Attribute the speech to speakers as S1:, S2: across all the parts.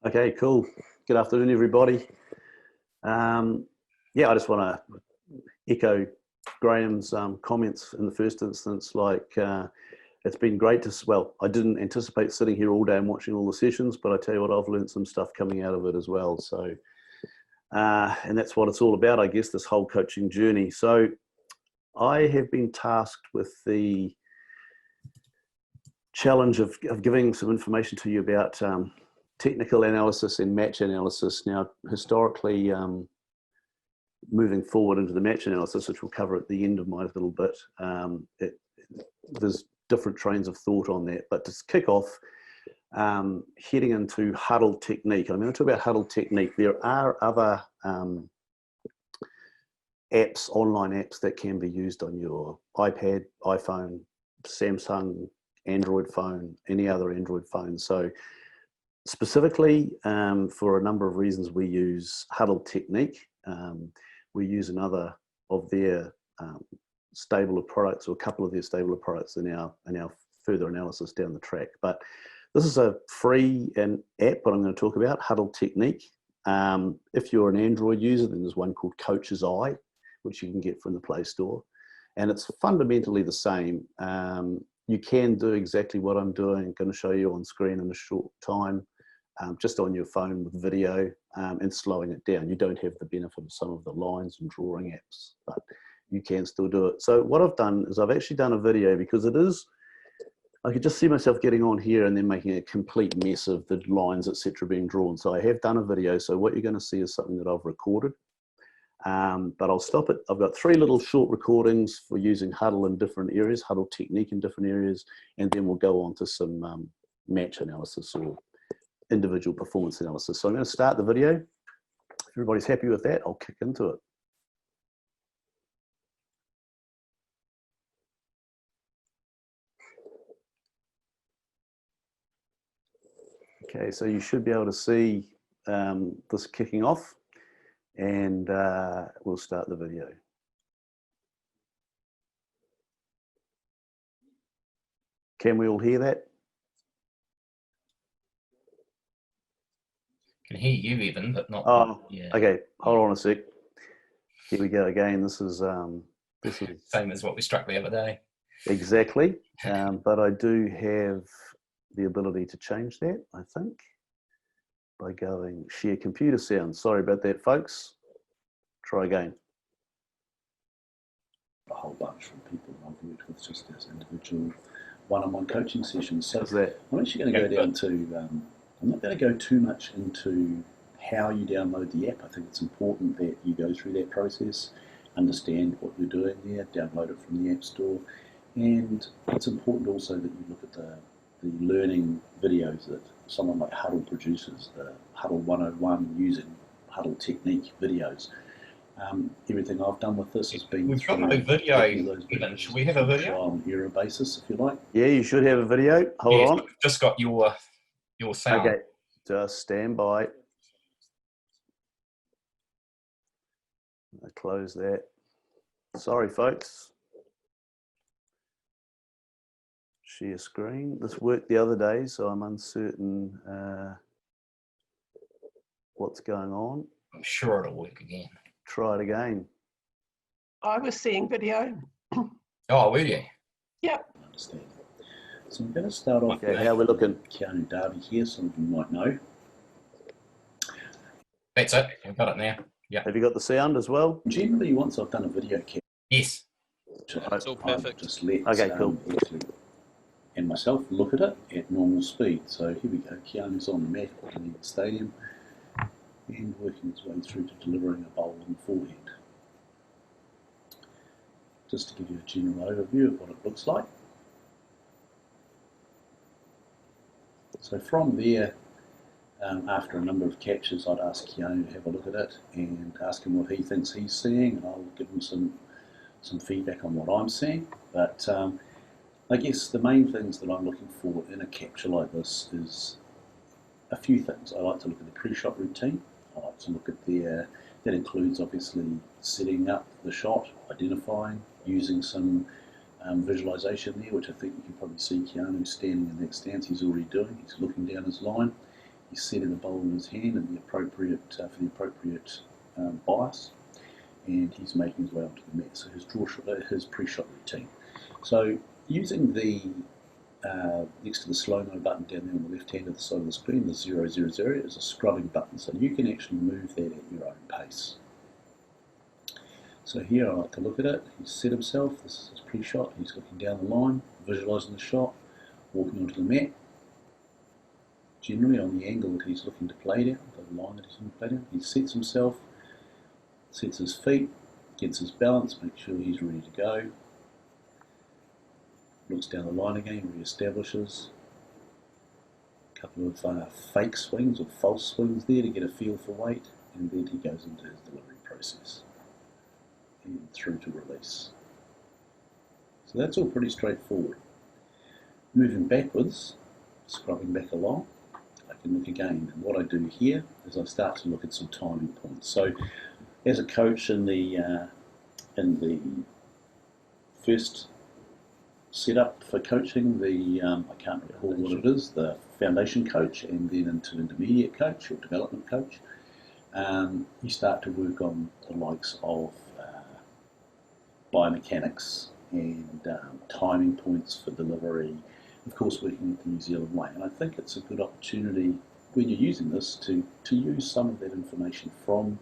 S1: Okay, cool. Good afternoon, everybody. Yeah, I just want to echo Graham's comments in the first instance. It's been great to, well, I didn't anticipate sitting here all day and watching all the sessions, but I tell you what, I've learned some stuff coming out of it as well. So, and that's what it's all about, I guess, this whole coaching journey. So I have been tasked with the challenge of giving some information to you about technical analysis and match analysis. Now, historically, moving forward into the match analysis, which we'll cover at the end of my little bit, there's different trains of thought on that. But to kick off, heading into huddle technique, I'm going to talk about huddle technique. There are other apps, online apps that can be used on your iPad, iPhone, Samsung, Android phone, any other Android phone. So specifically, for a number of reasons, we use huddle technique. We use another of their stable of products, or a couple of their stable of products in our further analysis down the track. But this is a free app, what I'm going to talk about, Huddle Technique. If you're an Android user, then there's one called Coach's Eye, which you can get from the Play Store. And it's fundamentally the same. You can do exactly what I'm doing. I'm going to show you on screen in a short time, just on your phone with video and slowing it down. You don't have the benefit of some of the lines and drawing apps, but you can still do it. So what I've done is I've actually done a video, because it is, I could just see myself getting on here and then making a complete mess of the lines, etc., being drawn. So I have done a video. So what you're going to see is something that I've recorded. But I'll stop it. I've got 3 little short recordings for using Huddle in different areas, Huddle technique in different areas, and then we'll go on to some match analysis or individual performance analysis. So I'm going to start the video. If everybody's happy with that, I'll kick into it. Okay, so you should be able to see this kicking off, and we'll start the video. Can we all hear that?
S2: Can hear you even, but not.
S1: Oh, yeah. Okay. Hold on a sec. Here we go again. This is
S2: same as what we struck the other day.
S1: Exactly. But I do have the ability to change that, I think, by going share computer sound. Sorry about that, folks. Try again.
S3: A whole bunch from people I've worked with just as individual one-on-one coaching sessions. So I'm actually going to go down to, I'm not going to go too much into how you download the app. I think it's important that you go through that process, understand what you're doing there, download it from the App Store, and it's important also that you look at the learning videos that someone like Huddle produces, the Huddle 101 using Huddle technique videos. Everything I've done with this has been.
S2: We've got no video, even. Should we have a video?
S3: On an error basis, if you like.
S1: Yeah, you should have a video. Hold on.
S2: We've just got your sound.
S1: Okay, just stand by. I close that. Sorry, folks. Share screen. This worked the other day, so I'm uncertain what's going on.
S2: I'm sure it'll work again.
S1: Try it again.
S4: I was seeing video.
S2: Oh, were you?
S4: Yep.
S3: I understand. So I'm going to start off
S1: with how we're looking.
S3: Keanu Darby here, some of you might know.
S2: That's it. I've got it now. Yeah.
S1: Have you got the sound as well?
S3: Generally, once I've done a video capture,
S2: yes,
S5: it's all perfect.
S3: Just let
S1: cool.
S3: And myself look at it at normal speed. So here we go. Keanu's on the mat in the stadium and working his way through to delivering a bowl and forehand. Just to give you a general overview of what it looks like. So from there, after a number of captures, I'd ask Keanu to have a look at it and ask him what he thinks he's seeing, and I'll give him some feedback on what I'm seeing. But I guess the main things that I'm looking for in a capture like this is a few things. I like to look at the pre-shot routine. I like to look at that includes obviously setting up the shot, identifying, using some visualization there, which I think you can probably see Keanu standing in that stance he's already doing. He's looking down his line. He's setting the ball in his hand and the appropriate for the appropriate bias, and he's making his way onto the mat. So his pre-shot routine. So using the next to the slow-mo button down there on the left hand of the side of the screen, the 000 is a scrubbing button, so you can actually move that at your own pace. So here I like to look at it. He's set himself, this is his pre-shot, he's looking down the line, visualising the shot, walking onto the mat, generally on the angle that he's looking to play down, the line that he's looking to play down. He sets himself, sets his feet, gets his balance, makes sure he's ready to go, looks down the line again, re-establishes. A couple of fake swings or false swings there to get a feel for weight, and then he goes into his delivery process and through to release. So that's all pretty straightforward. Moving backwards, scrubbing back along, I can look again, and what I do here is I start to look at some timing points. So as a coach in the first setup for coaching, I can't recall what it is, the foundation coach, and then into intermediate coach or development coach, you start to work on the likes of biomechanics and timing points for delivery, of course working with the New Zealand way. And I think it's a good opportunity when you're using this to use some of that information from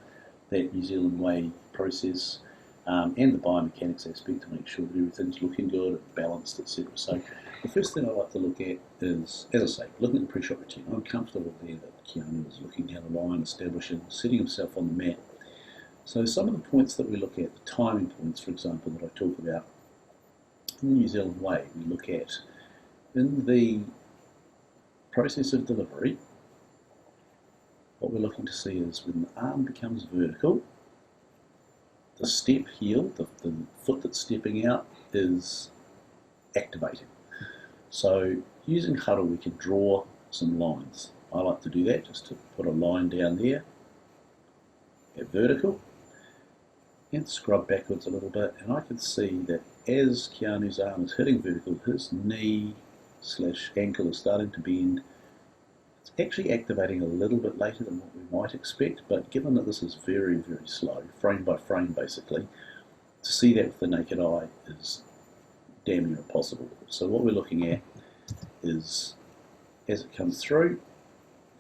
S3: that New Zealand way process and the biomechanics aspect to make sure that everything's looking good and balanced, etc. So the first thing I like to look at is, as I say, looking at the pre-shot routine. I'm comfortable there that Keanu is looking down the line, establishing, setting himself on the mat. So some of the points that we look at, the timing points, for example, that I talk about in the New Zealand way, we look at in the process of delivery, what we're looking to see is when the arm becomes vertical, the step heel, the foot that's stepping out, is activating. So using Hudl, we can draw some lines. I like to do that, just to put a line down there at vertical and scrub backwards a little bit, and I can see that as Keanu's arm is hitting vertical, his knee / ankle is starting to bend. It's actually activating a little bit later than what we might expect, but given that this is very, very slow, frame by frame basically, to see that with the naked eye is damn near impossible. So what we're looking at is, as it comes through,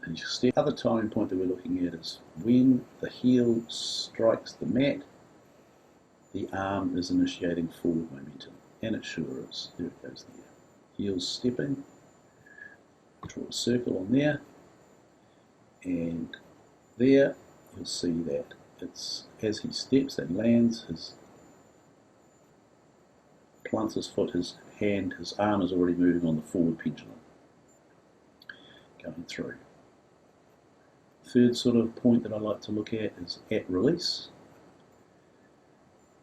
S3: and you see, the other timing point that we're looking at is when the heel strikes the mat, the arm is initiating forward momentum, and it sure is. There it goes there. Heel's stepping, draw a circle on there, and there you'll see that it's as he steps and lands, his plants his foot, his hand, his arm is already moving on the forward pendulum, going through. Third sort of point that I like to look at is at release.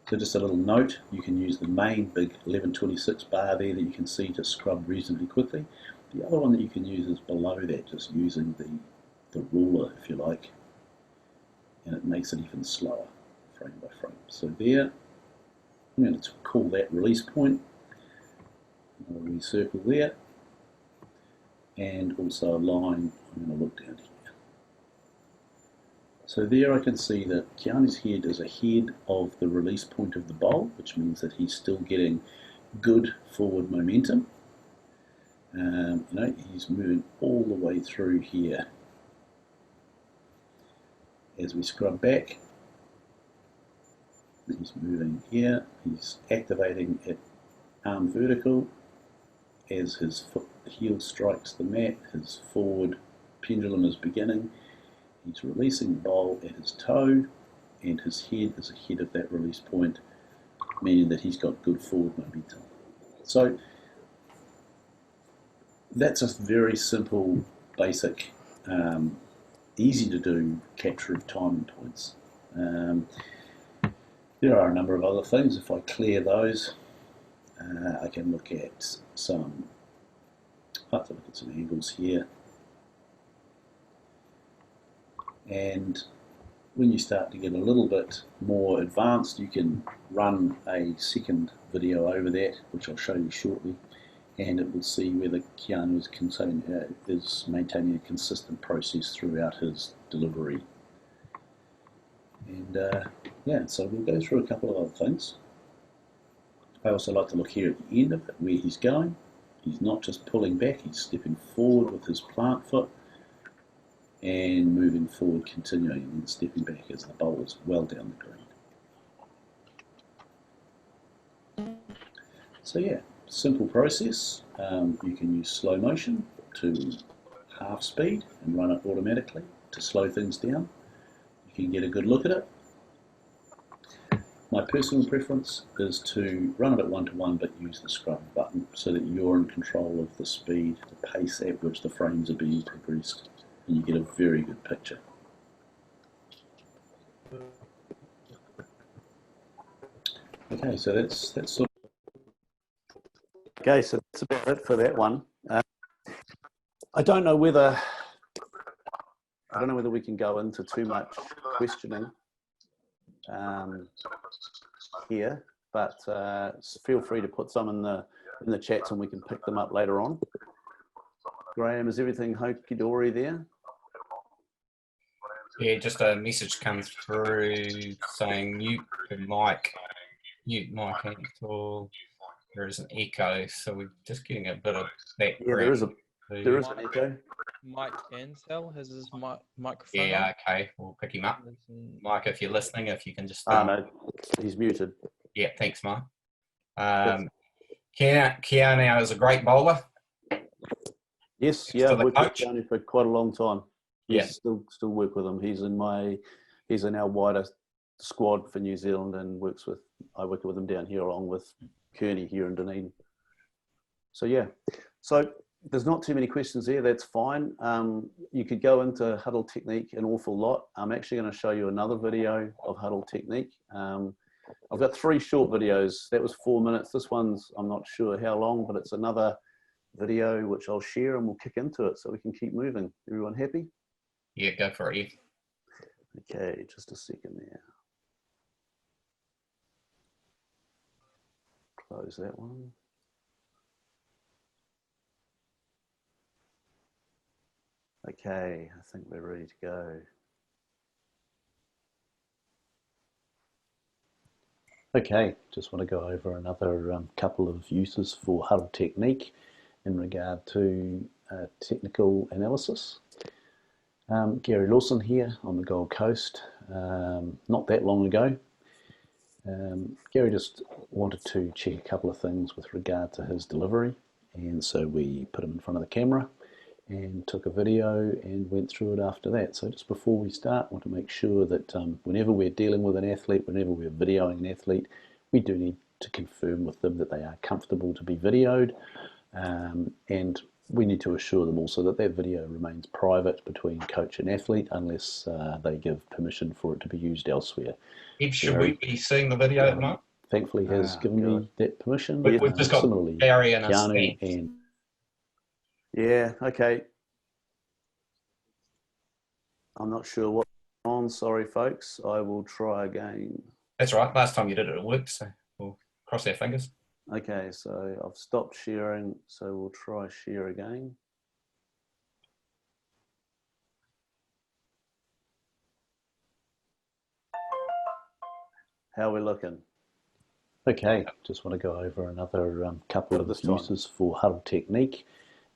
S3: So just a little note, you can use the main big 1126 bar there that you can see to scrub reasonably quickly. The other one that you can use is below that, just using the ruler, if you like, and it makes it even slower, frame by frame. So there, I'm going to call that release point. I'll recircle there, and also a line, I'm going to look down here. So there I can see that Keanu's head is ahead of the release point of the bowl, which means that he's still getting good forward momentum. He's moving all the way through here. As we scrub back, he's moving here, he's activating at arm vertical. As his heel strikes the mat, his forward pendulum is beginning. He's releasing the bowl at his toe, and his head is ahead of that release point, meaning that he's got good forward momentum. So that's a very simple, basic, easy to do capture of timing points. There are a number of other things. If I clear those, I can look at some, I have to look at some angles here. And when you start to get a little bit more advanced, you can run a second video over that, which I'll show you shortly, and it will see whether Keanu is maintaining a consistent process throughout his delivery. And yeah, so we'll go through a couple of other things. I also like to look here at the end of it, where he's going. He's not just pulling back, he's stepping forward with his plant foot and moving forward, continuing, and then stepping back as the bowl is well down the green. So yeah, simple process. You can use slow motion to half speed and run it automatically to slow things down. You can get a good look at it. My personal preference is to run it at 1:1 but use the scrub button so that you're in control of the speed, the pace at which the frames are being progressed, and you get a very good picture. Okay, so that's sort of...
S1: Okay, so that's about it for that one. I don't know whether we can go into too much questioning here, but feel free to put some in the chats and we can pick them up later on. Graham, is everything hunky-dory there?
S2: Yeah, just a message comes through saying mute mic Hector. There is an echo, so we're just getting a bit of background.
S1: Yeah, there is an echo.
S5: Mike Ansell has his microphone
S2: Yeah,
S5: on.
S2: okay, we'll pick him up. Mike, if you're listening, if you can just...
S1: no, he's muted.
S2: Yeah, thanks, Mike. Keanu is a great bowler.
S1: Yes, yeah, I've worked with
S2: coach.
S1: Keanu for quite a long time. Yes,
S2: Yeah.
S1: still work with him. He's in our wider squad for New Zealand and I work with him down here along with Kearney here in Dunedin. So yeah, so there's not too many questions there. That's fine. You could go into Huddle Technique an awful lot. I'm actually going to show you another video of Huddle Technique. I've got 3 short videos. That was 4 minutes. This one's, I'm not sure how long, but it's another video which I'll share and we'll kick into it so we can keep moving. Everyone happy?
S2: Yeah, go for it.
S1: Okay, just a second there. Close that one. Okay, I think we're ready to go. Okay, just want to go over another couple of uses for Huddle Technique in regard to technical analysis. Gary Lawson here on the Gold Coast, not that long ago. Gary just wanted to check a couple of things with regard to his delivery, and so we put him in front of the camera and took a video and went through it after that. So just before we start, I want to make sure that whenever we're dealing with an athlete, whenever we're videoing an athlete, we do need to confirm with them that they are comfortable to be videoed, and we need to assure them also that that video remains private between coach and athlete unless they give permission for it to be used elsewhere.
S2: Ed, should we be seeing the video at the moment?
S1: Thankfully has given me that permission.
S2: We've just got
S1: similarly,
S2: Barry and
S1: Keanu and yeah, okay. I'm not sure what's on. Sorry, folks. I will try again.
S2: That's right. Last time you did it, it worked, so we'll cross our fingers.
S1: Okay, so I've stopped sharing, so we'll try share again. How are we looking? Okay, just want to go over another couple of uses for Huddle Technique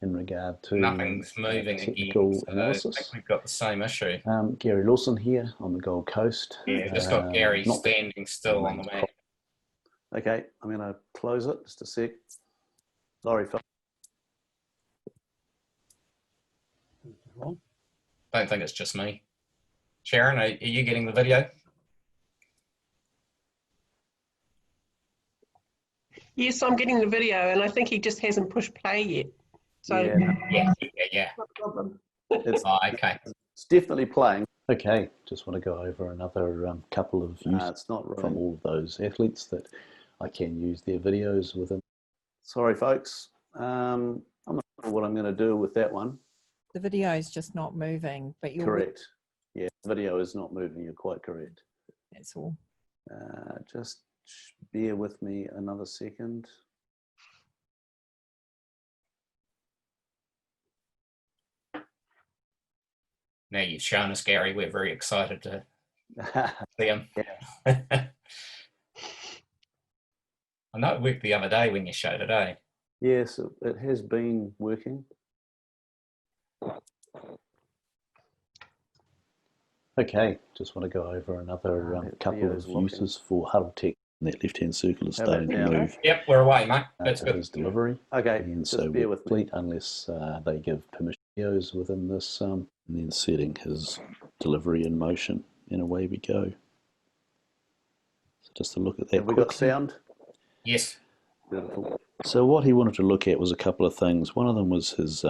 S1: in regard to
S2: nothing's moving
S1: technical
S2: again, so
S1: analysis.
S2: I think we've got the same issue.
S1: Gary Lawson here on the Gold Coast.
S2: Yeah, just got Gary standing still on the mat.
S1: Okay, I'm going to close it just a sec. Sorry, Phil.
S2: Don't think it's just me. Sharon, are you getting the video?
S4: Yes, I'm getting the video, and I think he just hasn't pushed play yet. So
S2: yeah.
S4: no problem.
S1: It's,
S2: okay.
S1: It's definitely playing. Okay, just want to go over another couple of uses it's not really.
S3: from all of those athletes that I can use their videos within.
S1: Sorry, folks. I'm not sure what I'm going to do with that one.
S6: The video is just not moving, but you're
S1: correct. Yeah, the video is not moving. You're quite correct.
S6: That's all.
S1: Just bear with me another second.
S2: now you've shown us, Gary, we're very excited to see him. I know it worked the other day when you showed it, eh?
S1: Yes, it has been working.
S3: Okay, just want to go over another
S1: That
S3: couple
S1: video's
S3: of
S1: looking.
S3: uses for Huddle Tech. That left-hand circle is
S1: How about
S3: starting to
S1: now?
S3: move
S2: Yep, we're away, mate. That's good.
S3: his delivery.
S1: Okay,
S3: And
S1: just
S3: so
S1: bear
S3: we're
S1: with me.
S3: complete unless they give permission within this, and then setting his delivery in motion, and away we go. So just to look at that
S1: Have we got
S3: quickly.
S1: sound?
S2: Yes.
S1: Beautiful.
S3: So what he wanted to look at was a couple of things. One of them was his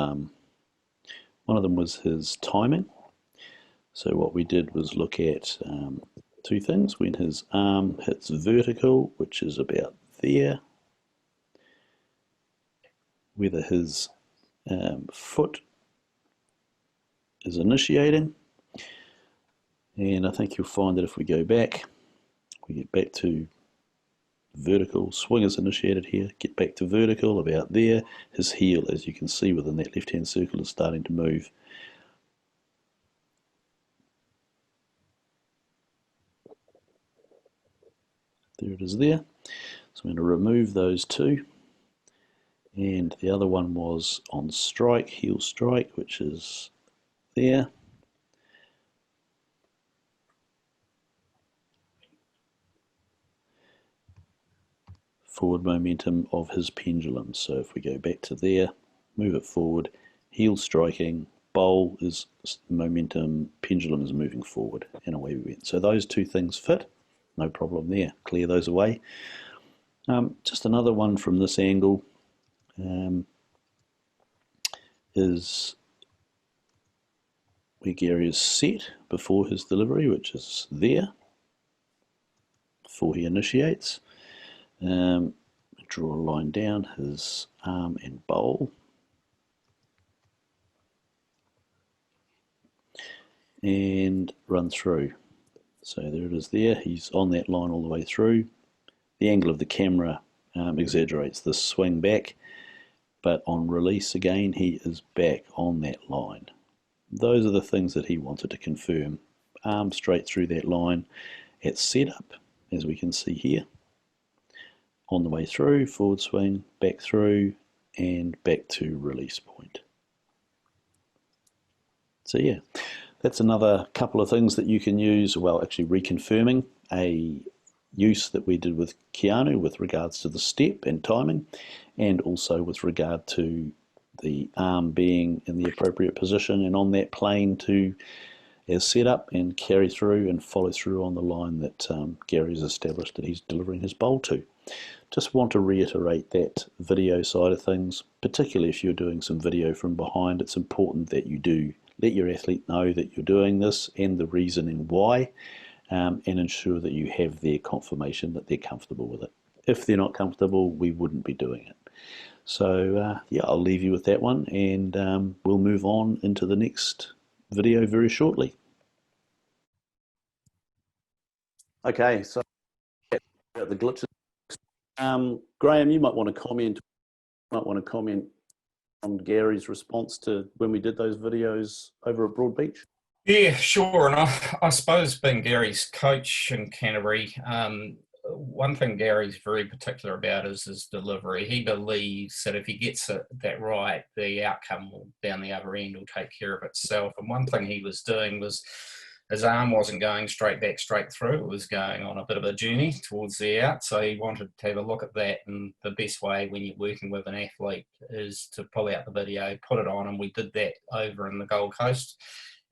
S3: timing. So what we did was look at two things. When his arm hits vertical, which is about there, whether his foot is initiating, and I think you'll find that if we go back, we get back to vertical, swing is initiated here, get back to vertical about there, his heel, as you can see within that left hand circle, is starting to move. There it is there. So I'm going to remove those two. And the other one was on strike, heel strike, which is there. Forward momentum of his pendulum. So if we go back to there, move it forward, heel striking, bowl is momentum, pendulum is moving forward, and away we went. So those two things fit, no problem there. Clear those away. Just another one from this angle is where Gary is set before his delivery, which is there, before he initiates. Draw a line down his arm and bowl. And run through. So there it is there. He's on that line all the way through. The angle of the camera exaggerates this swing back, but on release again, he is back on that line. Those are the things that he wanted to confirm. Arm straight through that line at setup, as we can see here. On the way through, forward swing, back through, and back to release point. So yeah, that's another couple of things that you can use, well, actually reconfirming a use that we did with Keanu with regards to the step and timing, and also with regard to the arm being in the appropriate position and on that plane to as set up and carry through and follow through on the line that Gary's established that he's delivering his bowl to. Just want to reiterate that video side of things, particularly if you're doing some video from behind. It's important that you do let your athlete know that you're doing this and the reasoning why, and ensure that you have their confirmation that they're comfortable with it. If they're not comfortable, we wouldn't be doing it. So yeah, I'll leave you with that one, and we'll move on into the next video very shortly.
S1: Okay, so the glitches. Graham, you might want to comment on Gary's response to when we did those videos over at Broadbeach.
S2: Yeah, sure. And I suppose being Gary's coach in Canterbury, one thing Gary's very particular about is his delivery. He believes that if he gets that right, the outcome down the other end will take care of itself. And one thing he was doing was his arm wasn't going straight back, straight through. It was going on a bit of a journey towards the out. So he wanted to have a look at that. And the best way when you're working with an athlete is to pull out the video, put it on. And we did that over in the Gold Coast.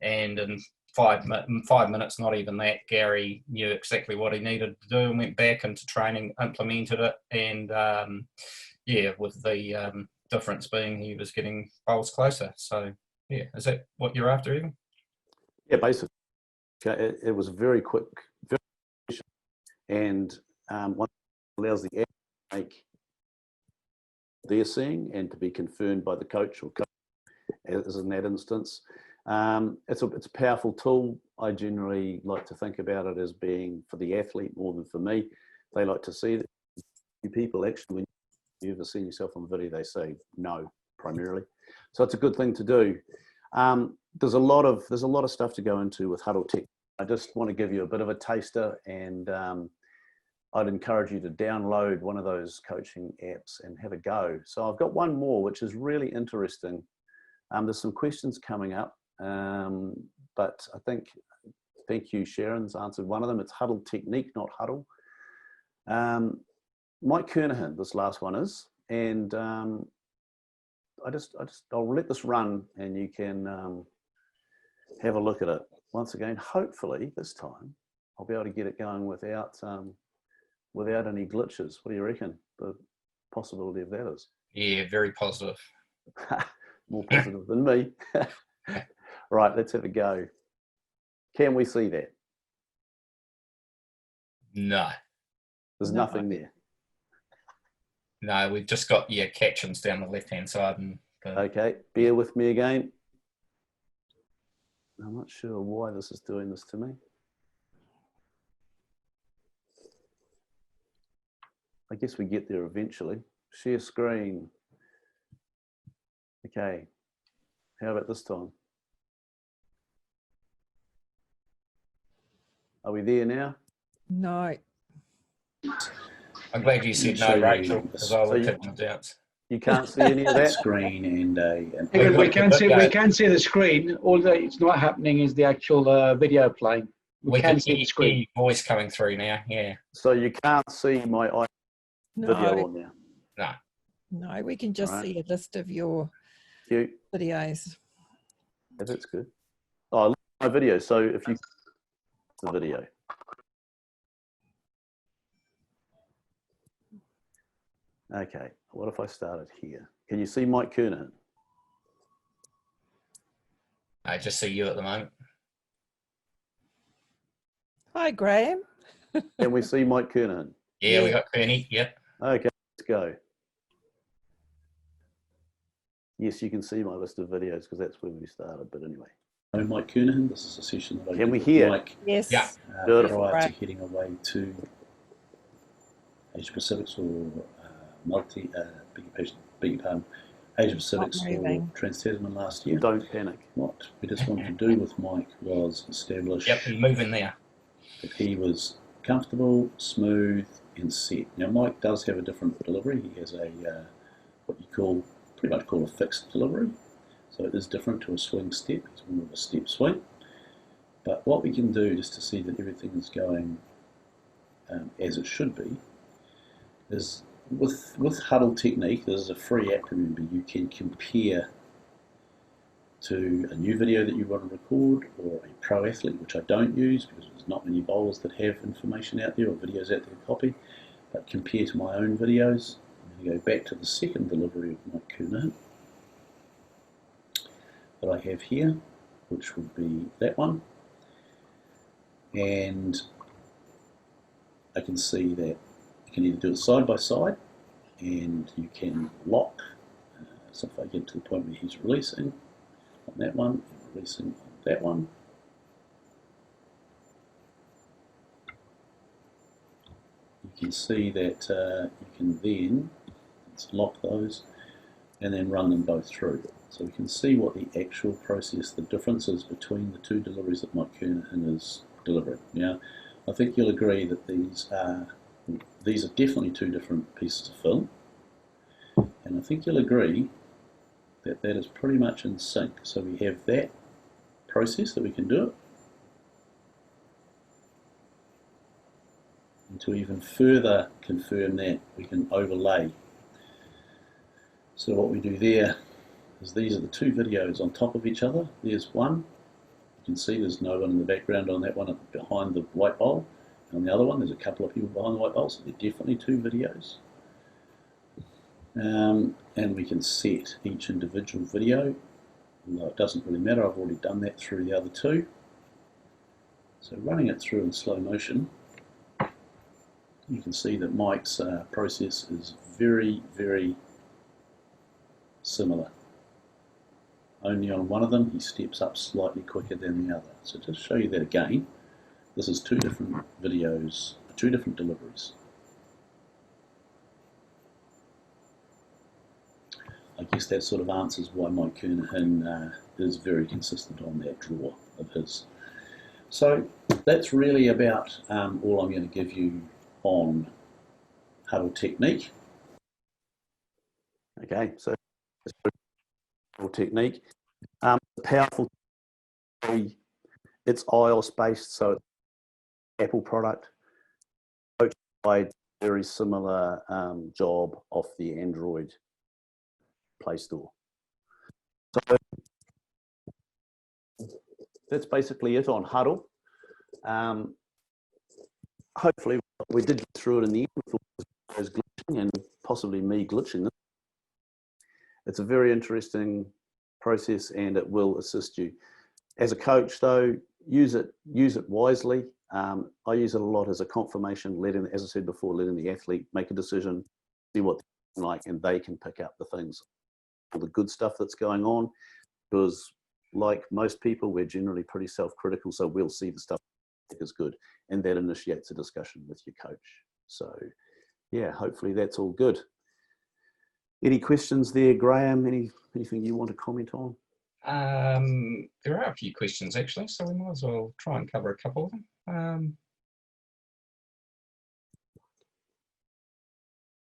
S2: And in 5 minutes, not even that, Gary knew exactly what he needed to do and went back into training, implemented it. And yeah, with the difference being he was getting bowls closer. So yeah, is that what you're after even?
S1: Yeah, basically. It was very quick, very efficient, and one allows the athlete to make they're seeing and to be confirmed by the coach or coach, as in that instance. It's a powerful tool. I generally like to think about it as being for the athlete more than for me. They like to see that people actually, when you ever see yourself on video, they say no primarily. So it's a good thing to do. There's a lot of stuff to go into with Huddle Tech. I just want to give you a bit of a taster, and I'd encourage you to download one of those coaching apps and have a go. So I've got one more, which is really interesting. There's some questions coming up, but I think, thank you, Sharon's answered one of them. It's Huddle Technique, not Huddle. Mike Kernahan, this last one is, and I'll let this run, and you can have a look at it. Once again, hopefully this time I'll be able to get it going without any glitches. What do you reckon the possibility of that is?
S2: Yeah, very positive.
S1: More positive than me. Right, let's have a go. Can we see that?
S2: No.
S1: There's
S6: No.
S1: nothing there.
S2: No, we've just got captions down the left-hand side. And
S1: Okay, bear with me again. I'm not sure why this is doing this to me. I guess we get there eventually. Share screen. Okay, how about this time? Are we there now?
S6: No.
S2: I'm glad you said
S3: So
S2: no, Rachel, because I
S1: so
S2: looked
S1: you-
S2: at my doubts.
S1: You can't see any of
S3: That
S1: that?
S3: screen and
S7: We can see the screen. All that it's not happening is the actual video playing. We can see the
S2: hear
S7: screen.
S2: your voice coming through now. Yeah.
S1: So you can't see my video
S6: No.
S1: on there.
S2: No.
S6: No, we can just
S1: Right.
S6: see a list of your
S1: Cute.
S6: videos.
S1: Yeah, that's good. Oh, look at my video. So if you the video. Okay, what if I started here? Can you see Mike Kernahan?
S2: I just see you at the moment.
S6: Hi, Graham.
S1: Can we see Mike Kernahan?
S2: Yeah, we
S6: Yeah.
S2: got Kearney. Yep.
S1: Okay, let's go. Yes, you can see my list of videos because that's where we started, but anyway.
S3: I'm Mike Kernahan. This is a session that I
S1: Can
S3: did
S1: we
S3: with
S1: hear?
S3: Mike
S6: Yes.
S2: Yeah.
S1: Beautiful.
S3: prior to
S6: Right.
S3: heading away to Asia Pacific's or Asia Pacific's or
S6: moving.
S3: Trans-Tasman last year.
S1: Don't panic.
S3: What we just wanted to do with Mike was establish
S2: Yep. He's moving there.
S3: that he was comfortable, smooth, and set. Now, Mike does have a different delivery. He has a what you pretty much call a fixed delivery. So it is different to a swing step. It's more of a step swing. But what we can do just to see that everything is going as it should be is with Huddle Technique. This is a free app. Remember, you can compare to a new video that you want to record or a pro athlete, which I don't use because there's not many bowlers that have information out there or videos out there to copy, but compare to my own videos. I'm going to go back to the second delivery of Mike Kernahan that I have here, which would be that one, and I can see that you can either do it side by side and you can lock, so if I get to the point where he's releasing on that one, and releasing on that one. You can see that you can then lock those and then run them both through. So we can see what the actual process, the differences between the two deliveries that Mike Kernahan is delivering. Now, I think you'll agree that these are definitely two different pieces of film, and I think you'll agree that that is pretty much in sync. So we have that process that we can do it, and to even further confirm that, we can overlay. So what we do there is these are the two videos on top of each other. There's one. You can see there's no one in the background on that one behind the white bowl. And on the other one, there's a couple of people behind the white bowl, so they're definitely two videos. And we can set each individual video, although it doesn't really matter, I've already done that through the other two. So running it through in slow motion, you can see that Mike's process is very, very similar. Only on one of them he steps up slightly quicker than the other. So just to show you that again, this is two different videos, two different deliveries. I guess that sort of answers why Mike Kernahan is very consistent on that draw of his. So that's really about all I'm going to give you on Huddle technique.
S1: Okay, so technique. Powerful. It's iOS based, so it's an Apple product. Provide very similar job off the Android Play Store. So that's basically it on Huddle. Hopefully we did get through it in the end with all those glitching and possibly me glitching. It's a very interesting process and it will assist you. As a coach though, use it wisely. I use it a lot as a confirmation, as I said before, letting the athlete make a decision, see what they're like, and they can pick up the things, all the good stuff that's going on, because like most people, we're generally pretty self-critical, so we'll see the stuff that is good, and that initiates a discussion with your coach. So yeah, hopefully that's all good. Any questions there, Graham? Anything you want to comment on?
S2: There are a few questions actually, so we might as well try and cover a couple of them.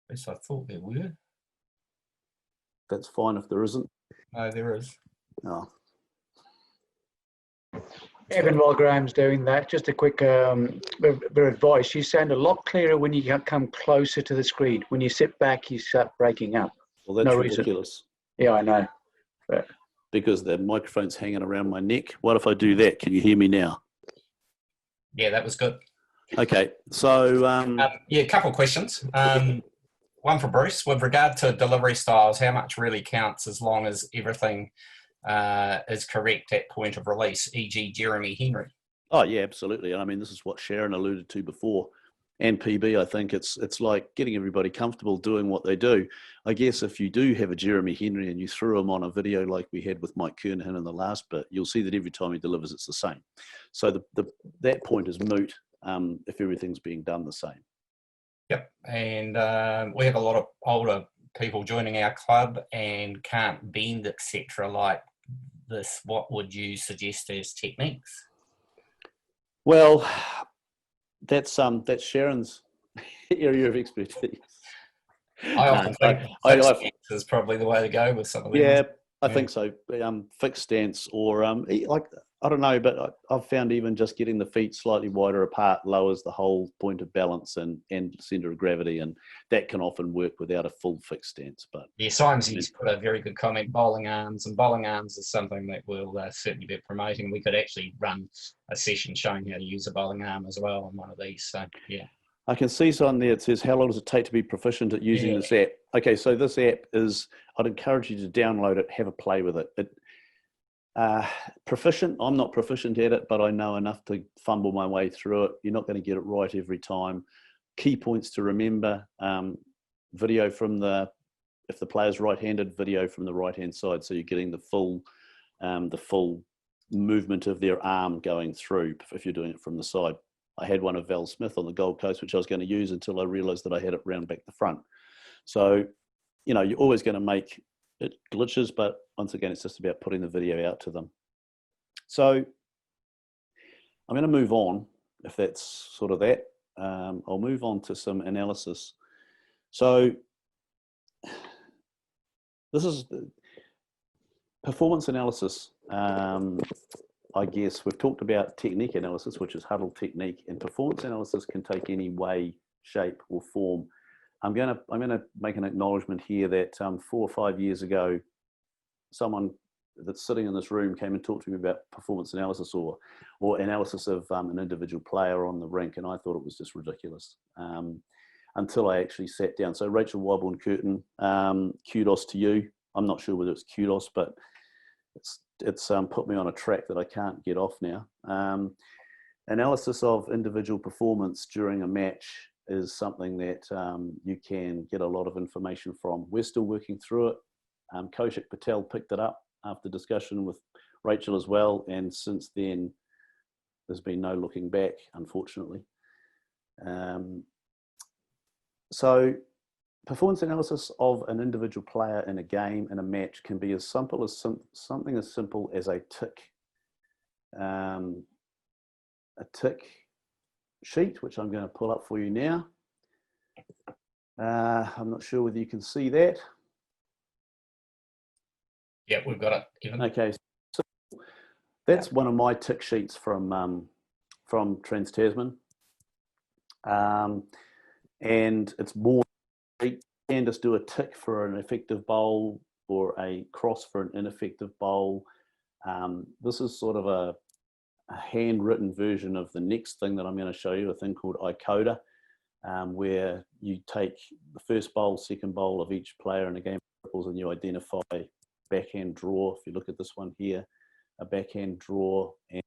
S2: At least I thought there were.
S1: That's fine if there isn't.
S2: No, there is.
S1: Oh.
S7: Even while Graham's doing that, just a quick bit of advice. You sound a lot clearer when you come closer to the screen. When you sit back, you start breaking up.
S1: Well, that's
S7: No
S1: ridiculous.
S7: Yeah, I know. But
S1: because the microphone's hanging around my neck. What if I do that? Can you hear me now?
S2: Yeah, that was good.
S1: Okay, so
S2: yeah, a couple of questions. One for Bruce. With regard to delivery styles, how much really counts as long as everything is correct at point of release, e.g. Jeremy Henry?
S1: Oh yeah, absolutely. I mean, this is what Sharon alluded to before, and PB. I think it's like getting everybody comfortable doing what they do. I guess if you do have a Jeremy Henry and you threw him on a video like we had with Mike Kernahan in the last bit, you'll see that every time he delivers, it's the same. So that point is moot if everything's being done the same.
S2: Yep, and we have a lot of older people joining our club and can't bend, etc. like this. What would you suggest as techniques?
S1: Well, that's Sharon's area of expertise.
S2: I often think fixed stance is probably the way to go with some of them.
S1: Yeah, I think so. Fixed stance or like, I don't know, but I've found even just getting the feet slightly wider apart lowers the whole point of balance and center of gravity, and that can often work without a full fixed stance. But
S2: yeah, Simes's put a very good comment, bowling arms, and bowling arms is something that we'll certainly be promoting. We could actually run a session showing how to use a bowling arm as well on one of these. So yeah.
S1: I can see something there. It says, how long does it take to be proficient at using this app? Okay, so this app is, I'd encourage you to download it, have a play with it. Proficient, I'm not proficient at it, but I know enough to fumble my way through it. You're not going to get it right every time. Key points to remember, video from if the player's right-handed, video from the right-hand side, so you're getting the full movement of their arm going through if you're doing it from the side. I had one of Val Smith on the Gold Coast, which I was going to use until I realised that I had it round back the front. So, you know, you're always going to make it glitches, but once again, it's just about putting the video out to them. So I'm going to move on, if that's sort of that. I'll move on to some analysis. So this is performance analysis. I guess we've talked about technique analysis, which is Huddle technique, and performance analysis can take any way, shape, or form. I'm going to make an acknowledgement here that 4 or 5 years ago, someone that's sitting in this room came and talked to me about performance analysis or analysis of an individual player on the rink, and I thought it was just ridiculous until I actually sat down. So Rachel Wyborn-Curtin, kudos to you. I'm not sure whether it's kudos, but it's put me on a track that I can't get off now. Analysis of individual performance during a match is something that you can get a lot of information from. We're still working through it. Kaushik Patel picked it up after discussion with Rachel as well, and since then there's been no looking back, unfortunately. So performance analysis of an individual player in a game, in a match, can be as simple as something as simple as a tick sheet, which I'm going to pull up for you now. I'm not sure whether you can see that.
S2: Yeah, we've got it, Evan.
S1: Okay, so that's one of my tick sheets from Trans-Tasman. And it's more, you can just do a tick for an effective bowl or a cross for an ineffective bowl. This is sort of a handwritten version of the next thing that I'm going to show you, a thing called iCoder, where you take the first bowl, second bowl of each player in a game of triples and you identify backhand draw. If you look at this one here, a backhand draw and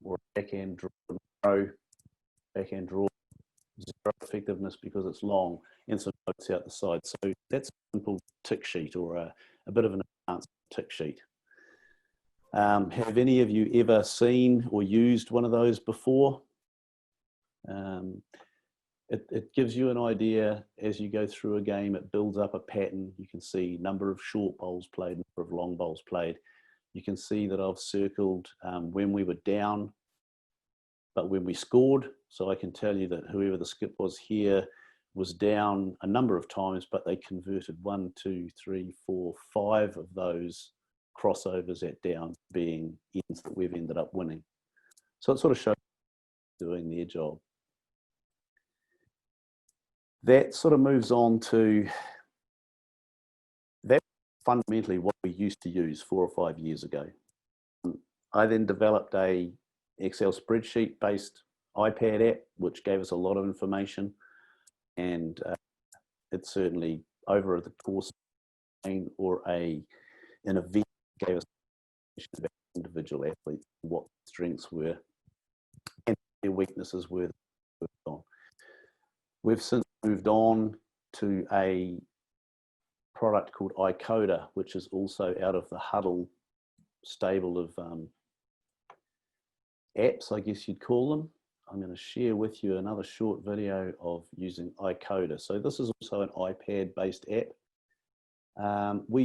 S1: or backhand draw, backhand draw, zero effectiveness because it's long, and some notes out the side. So that's a simple tick sheet, or a bit of an advanced tick sheet. Have any of you ever seen or used one of those before? It gives you an idea as you go through a game. It builds up a pattern. You can see number of short bowls played, number of long bowls played. You can see that I've circled when we were down, but when we scored. So I can tell you that whoever the skip was here was down a number of times, but they converted 1, 2, 3, 4, 5 of those crossovers at down being ends that we've ended up winning. So it sort of shows doing their job. That sort of moves on to, that fundamentally what we used to use 4 or 5 years ago. I then developed a Excel spreadsheet based iPad app, which gave us a lot of information, and it certainly over the course of or an event gave us information about individual athletes, what strengths were and their weaknesses were. We've since moved on to a product called iCoder, which is also out of the Huddle stable of apps, I guess you'd call them. I'm going to share with you another short video of using iCoder. So this is also an iPad-based app. We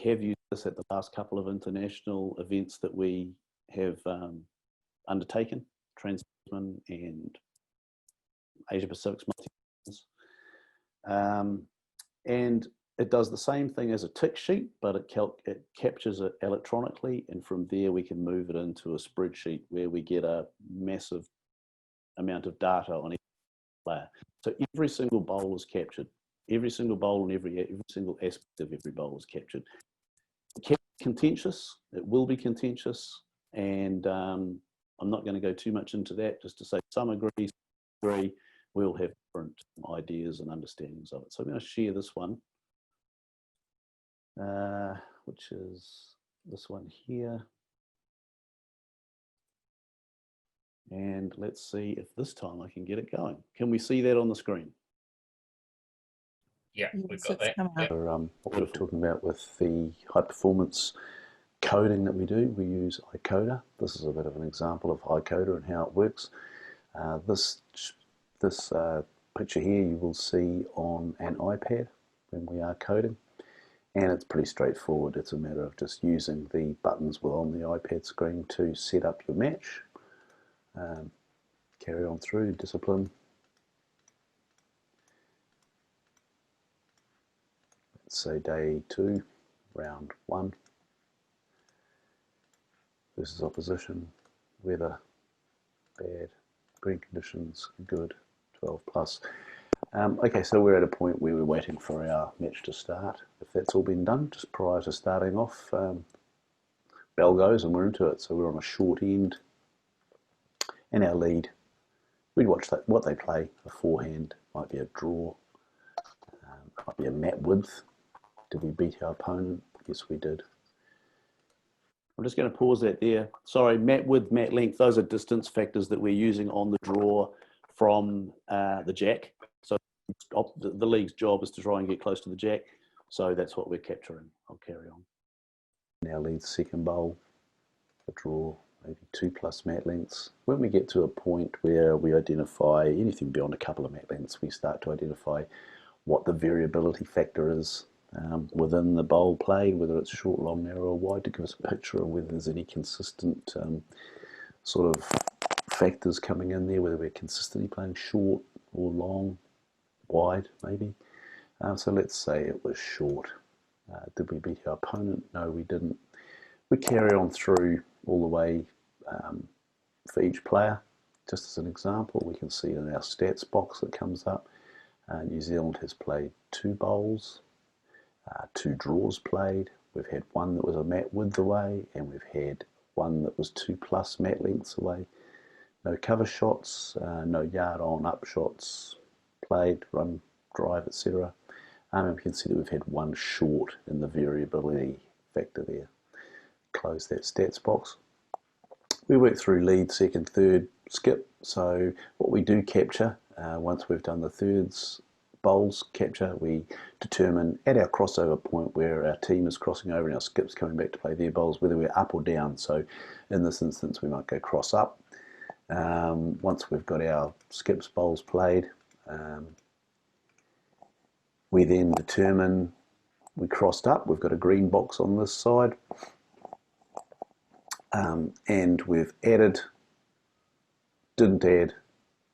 S1: have used this at the last couple of international events that we have undertaken, Trans-Tasman and Asia Pacific's multi. And it does the same thing as a tick sheet, but it captures it electronically, and from there we can move it into a spreadsheet where we get a massive amount of data on each player. So every single bowl is captured. Every single bowl and every single aspect of every bowl is captured. It can be contentious. It will be contentious, and I'm not going to go too much into that. Just to say, some agree, some agree. We'll have different ideas and understandings of it. So I'm going to share this one, which is this one here. And let's see if this time I can get it going. Can we see that on the screen?
S2: Yeah, we've got that. Yep.
S3: What we were talking about with the high performance coding that we do, we use iCoder. This is a bit of an example of iCoder and how it works. This picture here you will see on an iPad when we are coding, and it's pretty straightforward. It's a matter of just using the buttons on the iPad screen to set up your match. Carry on through, discipline. Let's say day 2, round 1. Versus opposition, weather, bad, green conditions, good, 12 plus. Okay, so we're at a point where we're waiting for our match to start. If that's all been done, just prior to starting off, bell goes and we're into it. So we're on a short end, and our lead, we'd watch what they play. A forehand, might be a draw, might be a mat width. Did we beat our opponent? Yes, we did. I'm just going to pause that there. Sorry, mat width, mat length, those are distance factors that we're using on the draw from the jack. So the league's job is to try and get close to the jack. So that's what we're capturing. I'll carry on. Now leads second bowl, a draw, maybe 2+ mat lengths. When we get to a point where we identify anything beyond a couple of mat lengths, we start to identify what the variability factor is within the bowl played, whether it's short, long, narrow, or wide, to give us a picture of whether there's any consistent sort of factors coming in there, whether we're consistently playing short or long, wide maybe. So let's say it was short. Did we beat our opponent? No, we didn't. We carry on through all the way for each player. Just as an example, we can see in our stats box that comes up, New Zealand has played 2 bowls, 2 draws played. We've had 1 that was a mat width away, and we've had 1 that was 2+ mat lengths away. No cover shots, no yard on up shots played, run, drive, etc. And we can see that we've had 1 short in the variability factor there. Close that stats box. We work through lead, second, third, skip. So what we do capture, once we've done the thirds bowls capture, we determine at our crossover point where our team is crossing over and our skip's coming back to play their bowls, whether we're up or down. So in this instance, we might go cross up. Once we've got our skips bowls played, we then determine we crossed up. We've got a green box on this side. And we've added, didn't add,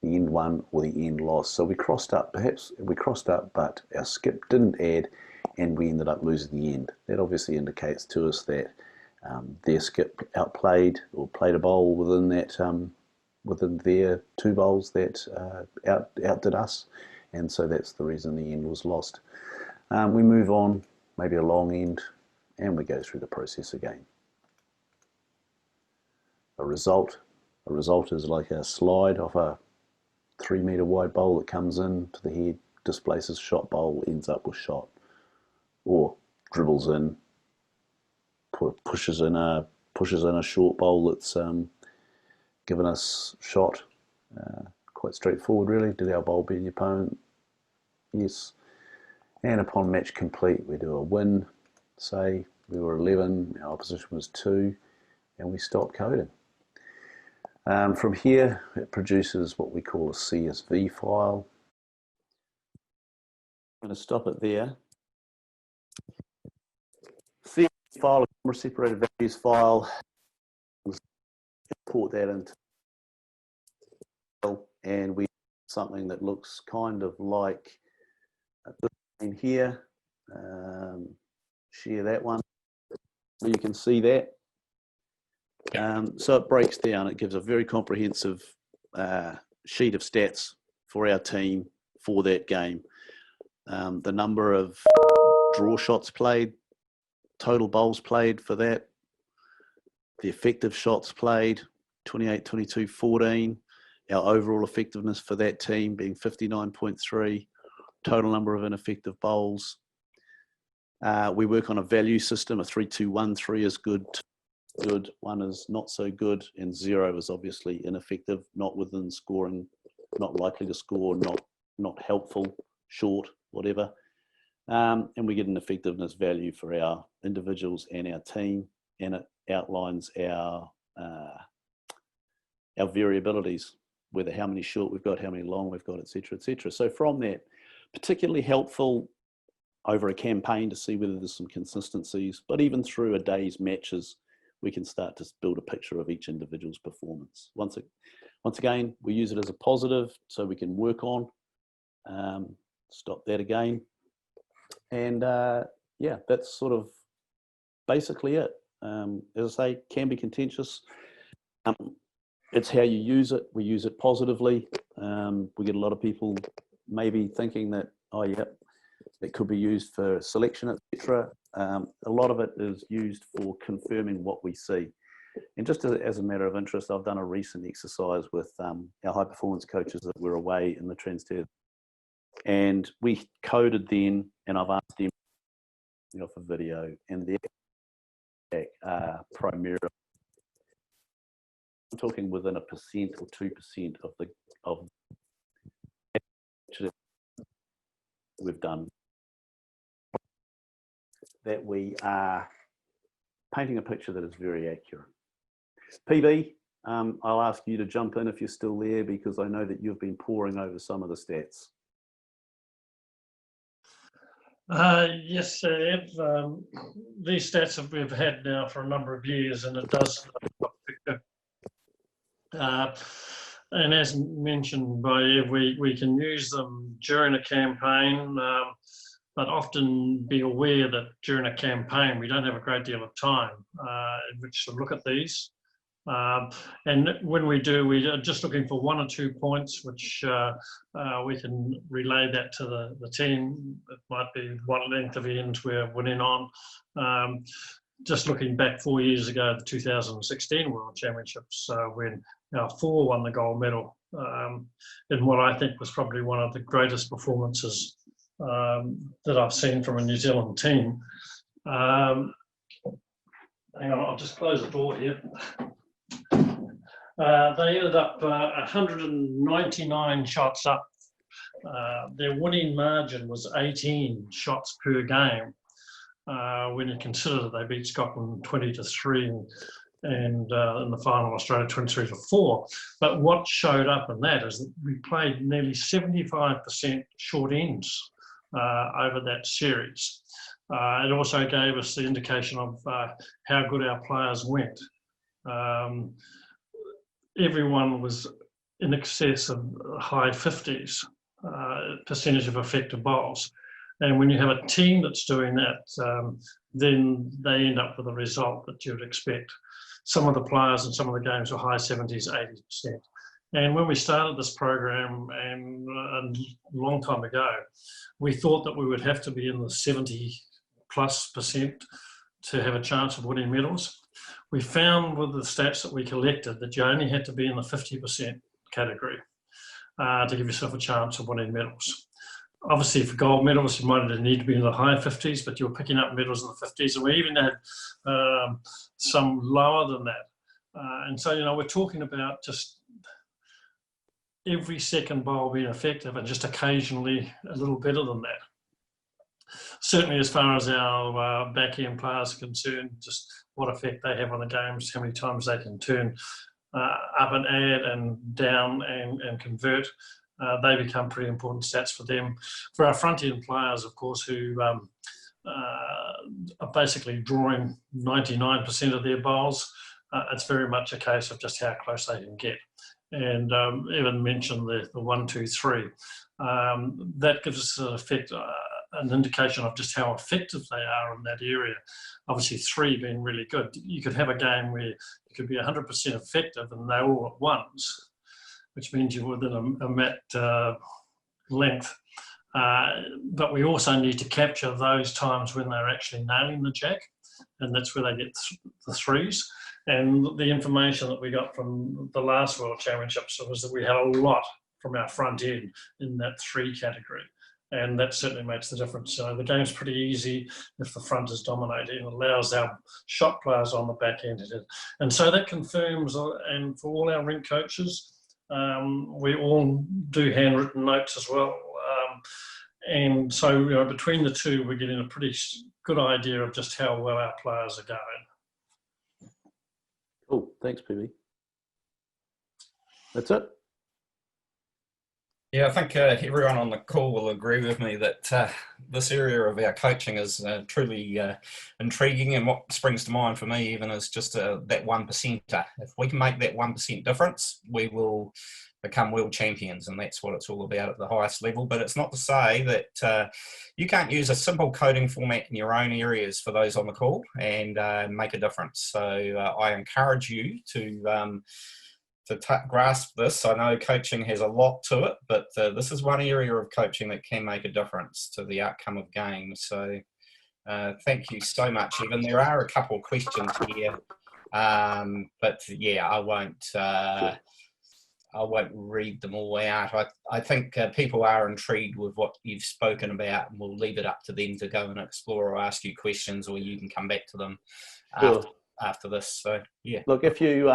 S3: the end won or the end lost. So we crossed up, perhaps we crossed up, but our skip didn't add and we ended up losing the end. That obviously indicates to us that their skip outplayed or played a bowl within that, within their 2 bowls that outdid us. And so that's the reason the end was lost. We move on, maybe a long end, and we go through the process again. A result is like a slide off a 3-metre wide bowl that comes in to the head, displaces shot bowl, ends up with shot, or dribbles in, pushes in a short bowl that's given us shot. Quite straightforward, really. Did our bowl beat the opponent? Yes. And upon match complete, we do a win. Say we were 11, our opposition was 2, and we stop coding. From here, it produces what we call a CSV file. I'm going to stop it there. CSV file, a camera separated values file. Import that into, and we something that looks kind of like this in here. Share that one. You can see that. So it breaks down. It gives a very comprehensive sheet of stats for our team for that game. The number of draw shots played, total bowls played for that, the effective shots played, 28, 22, 14, our overall effectiveness for that team being 59.3, total number of ineffective bowls. We work on a value system, a 3, 2, 1, 3 is good, 1 is not so good, and 0 is obviously ineffective, not within scoring, not likely to score, not helpful, short, whatever. And we get an effectiveness value for our individuals and our team, and it outlines our variabilities, whether how many short we've got, how many long we've got, etc., etc. So from that, particularly helpful over a campaign to see whether there's some consistencies, but even through a day's matches, we can start to build a picture of each individual's performance. Once again, we use it as a positive so we can work on. Stop that again. And yeah, that's sort of basically it. As I say, can be contentious. It's how you use it. We use it positively. We get a lot of people maybe thinking that, oh yeah, it could be used for selection, etc. A lot of it is used for confirming what we see. And just as a matter of interest, I've done a recent exercise with our high performance coaches that were away in the Transfer, and we coded then, and I've asked them off a video, and they're primarily, I'm talking within 1% or 2% of we've done, that we are painting a picture that is very accurate.
S1: PB, I'll ask you to jump in if you're still there, because I know that you've been poring over some of the stats.
S8: Yes, Ed. These stats we've had now for a number of years, and it does. And as mentioned by Ed, we can use them during a campaign, but often be aware that during a campaign we don't have a great deal of time in which to look at these. And when we do, we are just looking for 1 or 2 points, which we can relay that to the team. It might be what length of ends we're winning on. Just looking back 4 years ago, the 2016 World Championships, when our 4 won the gold medal, in what I think was probably one of the greatest performances that I've seen from a New Zealand team. Hang on, I'll just close the door here. They ended up 199 shots up. Their winning margin was 18 shots per game. When you consider that they beat Scotland 20-3 and in the final Australia 23-4. But what showed up in that is that we played nearly 75% short ends over that series. It also gave us the indication of how good our players went. Everyone was in excess of high 50s percentage of effective bowls. And when you have a team that's doing that, then they end up with a result that you'd expect. Some of the players in some of the games were high 70s, 80%. And when we started this program and a long time ago, we thought that we would have to be in the 70+% to have a chance of winning medals. We found with the stats that we collected that you only had to be in the 50% category to give yourself a chance of winning medals. Obviously, for gold medals, you might need to be in the high 50s, but you were picking up medals in the 50s, and we even had some lower than that. And so, you know, we're talking about just every second bowl being effective and just occasionally a little better than that. Certainly, as far as our back-end players are concerned, just what effect they have on the games, how many times they can turn up and add and down and convert. They become pretty important stats for them. For our front-end players, of course, who are basically drawing 99% of their bowls, it's very much a case of just how close they can get. And Evan mentioned the 1, 2, 3. That gives us an indication of just how effective they are in that area. Obviously, 3 being really good. You could have a game where you could be 100% effective and they're all at once, which means you're within a mat length. But we also need to capture those times when they're actually nailing the jack, and that's where they get the 3s. And the information that we got from the last World Championships was that we had a lot from our front end in that 3 category. And that certainly makes the difference. The game's pretty easy if the front is dominating. It allows our shot players on the back end. And so that confirms, and for all our rink coaches, we all do handwritten notes as well. And so, you know, between the two, we're getting a pretty good idea of just how well our players are going.
S1: Cool. Thanks, PB. That's it.
S2: Yeah, I think everyone on the call will agree with me that this area of our coaching is truly intriguing, and what springs to mind for me even is just that 1%. If we can make that 1% difference, we will become world champions, and that's what it's all about at the highest level. But it's not to say that you can't use a simple coding format in your own areas for those on the call and make a difference. So I encourage you to grasp this. I know coaching has a lot to it, but this is one area of coaching that can make a difference to the outcome of games. So thank you so much, Evan. There are a couple of questions here, but yeah, I won't read them all out. I think people are intrigued with what you've spoken about, and we'll leave it up to them to go and explore or ask you questions, or you can come back to them after this. So yeah.
S1: Look, if you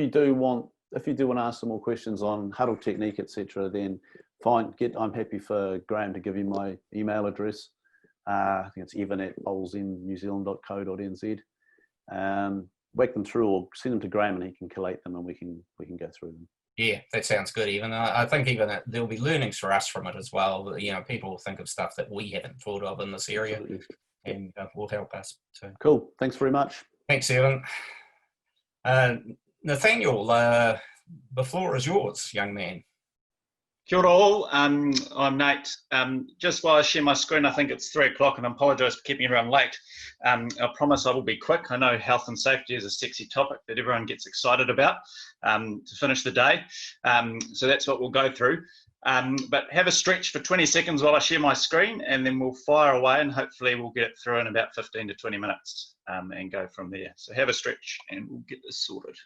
S1: do want to ask some more questions on huddle technique, etc., then fine. I'm happy for Graham to give you my email address. I think it's evan@bowlsnewzealand.co.nz. whack them through, or send them to Graham and he can collate them and we can go through them.
S2: Yeah, that sounds good. Even I think even there'll be learnings for us from it as well. You know, people will think of stuff that we haven't thought of in this area,
S1: Absolutely.
S2: and will help us too.
S1: Cool. Thanks very much.
S2: Thanks, Evan. Nathaniel, the floor is yours, young man.
S9: Kia ora all. I'm Nate. Just while I share my screen, I think it's 3 o'clock, and I apologise for keeping everyone late. I promise I will be quick. I know health and safety is a sexy topic that everyone gets excited about to finish the day. So that's what we'll go through. But have a stretch for 20 seconds while I share my screen, and then we'll fire away, and hopefully we'll get it through in about 15 to 20 minutes and go from there. So have a stretch and we'll get this sorted.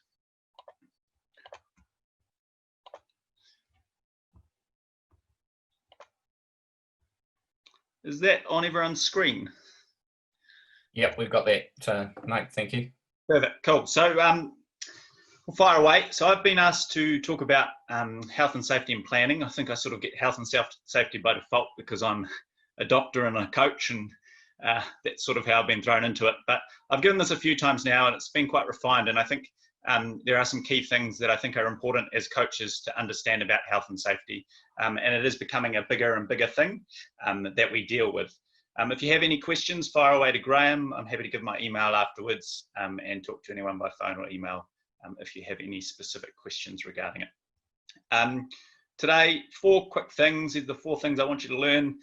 S9: Is that on everyone's screen?
S2: Yep, we've got that, Nate. Thank you.
S9: Perfect. Cool. So we'll fire away. So I've been asked to talk about health and safety and planning. I think I sort of get health and safety by default because I'm a doctor and a coach, and that's sort of how I've been thrown into it. But I've given this a few times now, and it's been quite refined. And I think there are some key things that I think are important as coaches to understand about health and safety. And it is becoming a bigger and bigger thing that we deal with. If you have any questions, fire away to Graham. I'm happy to give my email afterwards and talk to anyone by phone or email if you have any specific questions regarding it. Today, 4 quick things. These are the 4 things I want you to learn.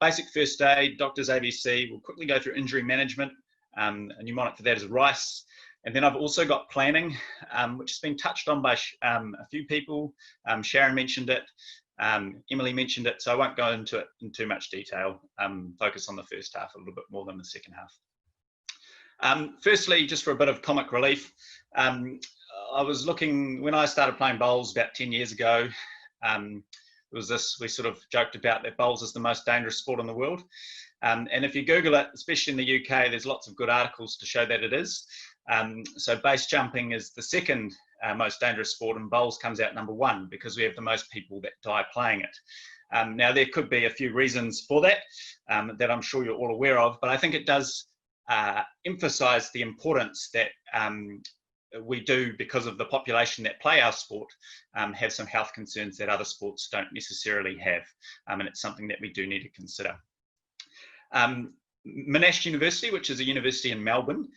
S9: Basic first aid, doctor's ABC. We'll quickly go through injury management. A mnemonic for that is RICE. And then I've also got planning, which has been touched on by a few people. Sharon mentioned it. Emily mentioned it, so I won't go into it in too much detail. Focus on the first half a little bit more than the second half. Firstly, just for a bit of comic relief, I was looking, when I started playing bowls about 10 years ago, there was this, we sort of joked about that bowls is the most dangerous sport in the world. And if you Google it, especially in the UK, there's lots of good articles to show that it is. So base jumping is the second most dangerous sport, and bowls comes out number 1 because we have the most people that die playing it. Now, there could be a few reasons for that that I'm sure you're all aware of, but I think it does emphasize the importance that we do, because of the population that play our sport, have some health concerns that other sports don't necessarily have. And it's something that we do need to consider. Monash University, which is a university in Melbourne,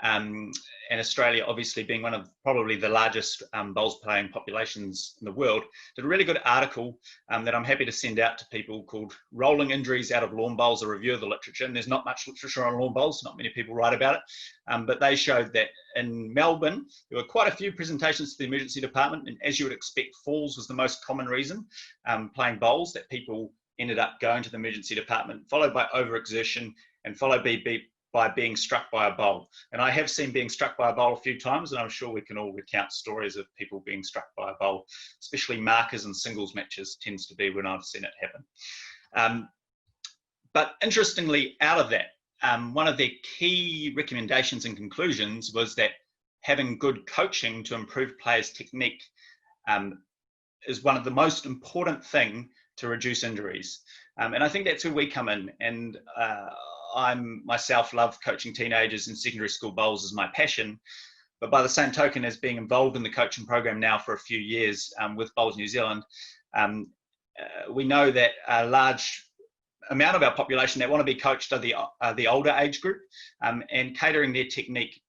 S9: and Australia obviously being one of probably the largest bowls playing populations in the world, did a really good article that I'm happy to send out to people called Rolling Injuries Out of Lawn Bowls, a review of the literature. And there's not much literature on lawn bowls, not many people write about it, but they showed that in Melbourne, there were quite a few presentations to the emergency department, and as you would expect, falls was the most common reason playing bowls, that people ended up going to the emergency department, followed by overexertion, and followed by being struck by a bowl. And I have seen being struck by a bowl a few times, and I'm sure we can all recount stories of people being struck by a bowl, especially markers and singles matches tends to be when I've seen it happen. But interestingly, out of that, one of their key recommendations and conclusions was that having good coaching to improve players' technique is one of the most important thing to reduce injuries. And I think that's where we come in. And I myself love coaching teenagers in secondary school bowls as my passion, but by the same token, as being involved in the coaching program now for a few years with Bowls New Zealand, we know that a large amount of our population that want to be coached are the older age group, and catering their technique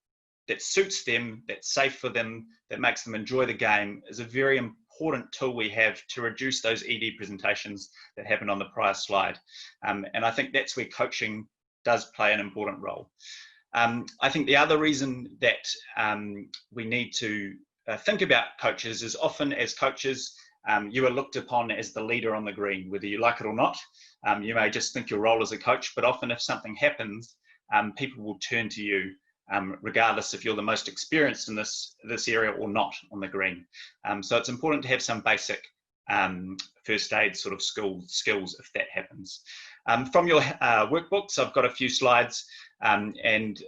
S9: that suits them, that's safe for them, that makes them enjoy the game is a very important tool we have to reduce those ED presentations that happened on the prior slide. And I think that's where coaching does play an important role. I think the other reason that we need to think about coaches is often as coaches, you are looked upon as the leader on the green, whether you like it or not. You may just think your role as a coach, but often if something happens, people will turn to you, regardless if you're the most experienced in this area or not on the green. So it's important to have some basic first aid sort of skills if that happens. From your workbooks, I've got a few slides, and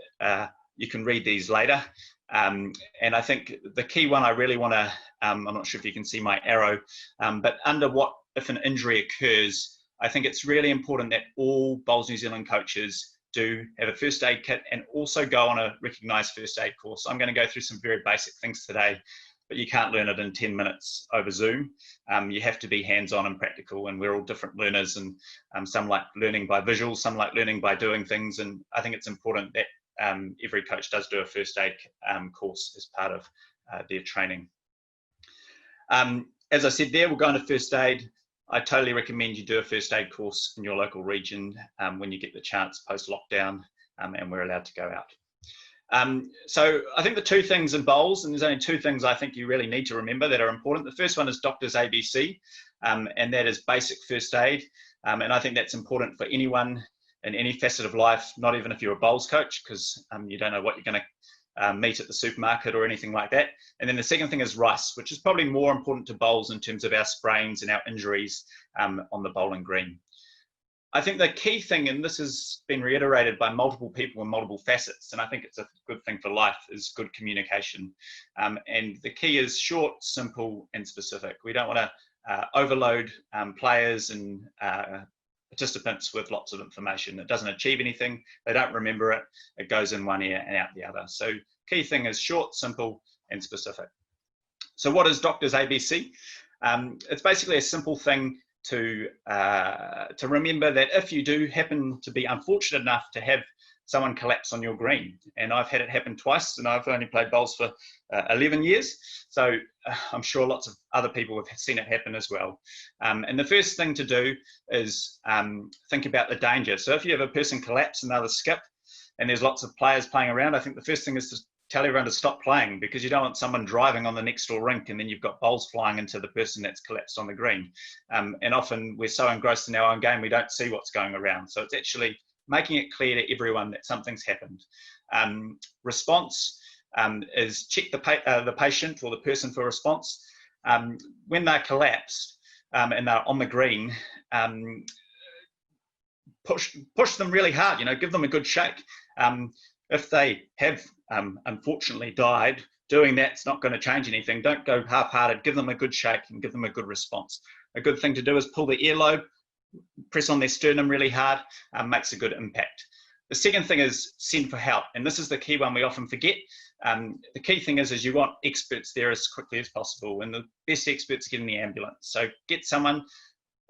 S9: you can read these later. And I think the key one I really want to, I'm not sure if you can see my arrow, but under what if an injury occurs, I think it's really important that all Bowls New Zealand coaches do have a first aid kit and also go on a recognised first aid course. I'm going to go through some very basic things today, but you can't learn it in 10 minutes over Zoom. You have to be hands-on and practical, and we're all different learners, and some like learning by visuals, some like learning by doing things, and I think it's important that every coach does do a first aid course as part of their training. As I said there, we'll go into first aid. I totally recommend you do a first aid course in your local region when you get the chance post-lockdown and we're allowed to go out. So I think the two things in bowls, and there's only two things I think you really need to remember that are important. The first one is Doctor's ABC, and that is basic first aid. And I think that's important for anyone in any facet of life, not even if you're a bowls coach, because you don't know what you're going to meet at the supermarket or anything like that. And then the second thing is RICE, which is probably more important to bowls in terms of our sprains and our injuries on the bowling green. I think the key thing, and this has been reiterated by multiple people in multiple facets, and I think it's a good thing for life, is good communication. And the key is short, simple, and specific. We don't want to overload players and participants with lots of information. It doesn't achieve anything. They don't remember it. It goes in one ear and out the other. So key thing is short, simple, and specific. So what is Doctor's ABC? It's basically a simple thing to remember that if you do happen to be unfortunate enough to have someone collapse on your green, and I've had it happen twice, and I've only played bowls for 11 years, so I'm sure lots of other people have seen it happen as well. And the first thing to do is think about the danger. So if you have a person collapse, another skip, and there's lots of players playing around, I think the first thing is to tell everyone to stop playing, because you don't want someone driving on the next door rink and then you've got bowls flying into the person that's collapsed on the green. And often we're so engrossed in our own game we don't see what's going around. So it's actually making it clear to everyone that something's happened. Response is check the patient or the person for response. When they're collapsed and they're on the green, push them really hard, give them a good shake. If they have unfortunately died, doing that's not going to change anything. Don't go half-hearted. Give them a good shake and give them a good response. A good thing to do is pull the earlobe, press on their sternum really hard, makes a good impact. The second thing is send for help, and this is the key one we often forget. The key thing is you want experts there as quickly as possible, and the best experts get in the ambulance. So get someone,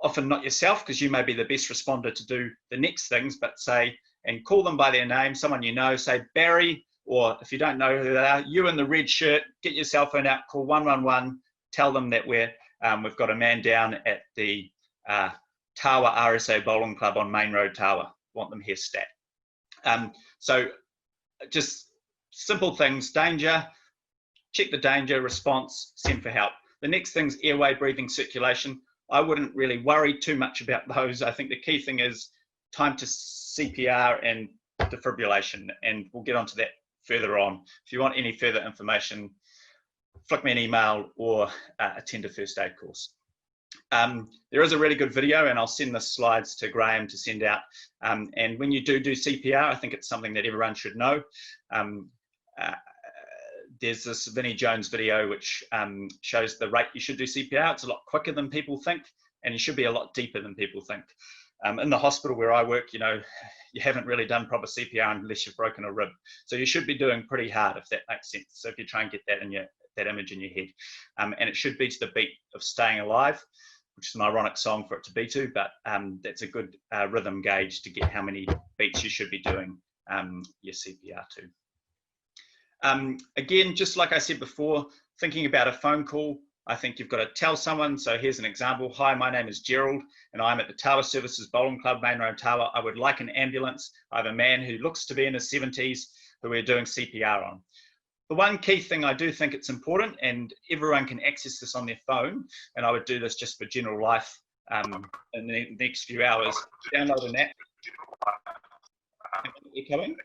S9: often not yourself, because you may be the best responder to do the next things, but say, and call them by their name, someone you know, say Barry, or if you don't know who they are, you in the red shirt, get your cell phone out, call 111, tell them that we've got a man down at the Tawa RSA Bowling Club on Main Road, Tawa. Want them here stat. So just simple things: danger, check the danger, response, send for help. The next thing's airway, breathing, circulation. I wouldn't really worry too much about those. I think the key thing is time to CPR and defibrillation, and we'll get onto that further on. If you want any further information, flick me an email or attend a first aid course. There is a really good video, and I'll send the slides to Graham to send out. And when you do CPR, I think it's something that everyone should know. There's this Vinnie Jones video which shows the rate you should do CPR. It's a lot quicker than people think, and you should be a lot deeper than people think. In the hospital where I work, you haven't really done proper CPR unless you've broken a rib. So you should be doing pretty hard, if that makes sense. So if you try and get that that image in your head, and it should be to the beat of Staying Alive, which is an ironic song for it to be to, but that's a good rhythm gauge to get how many beats you should be doing your CPR to. Again, just like I said before, thinking about a phone call, I think you've got to tell someone. So here's an example. Hi, my name is Gerald, and I'm at the Tawa Services Bowling Club, Main Road, Tawa. I would like an ambulance. I have a man who looks to be in his 70s who we're doing CPR on. The one key thing I do think it's important, and everyone can access this on their phone, and I would do this just for general life in the next few hours, download an app. Echoing?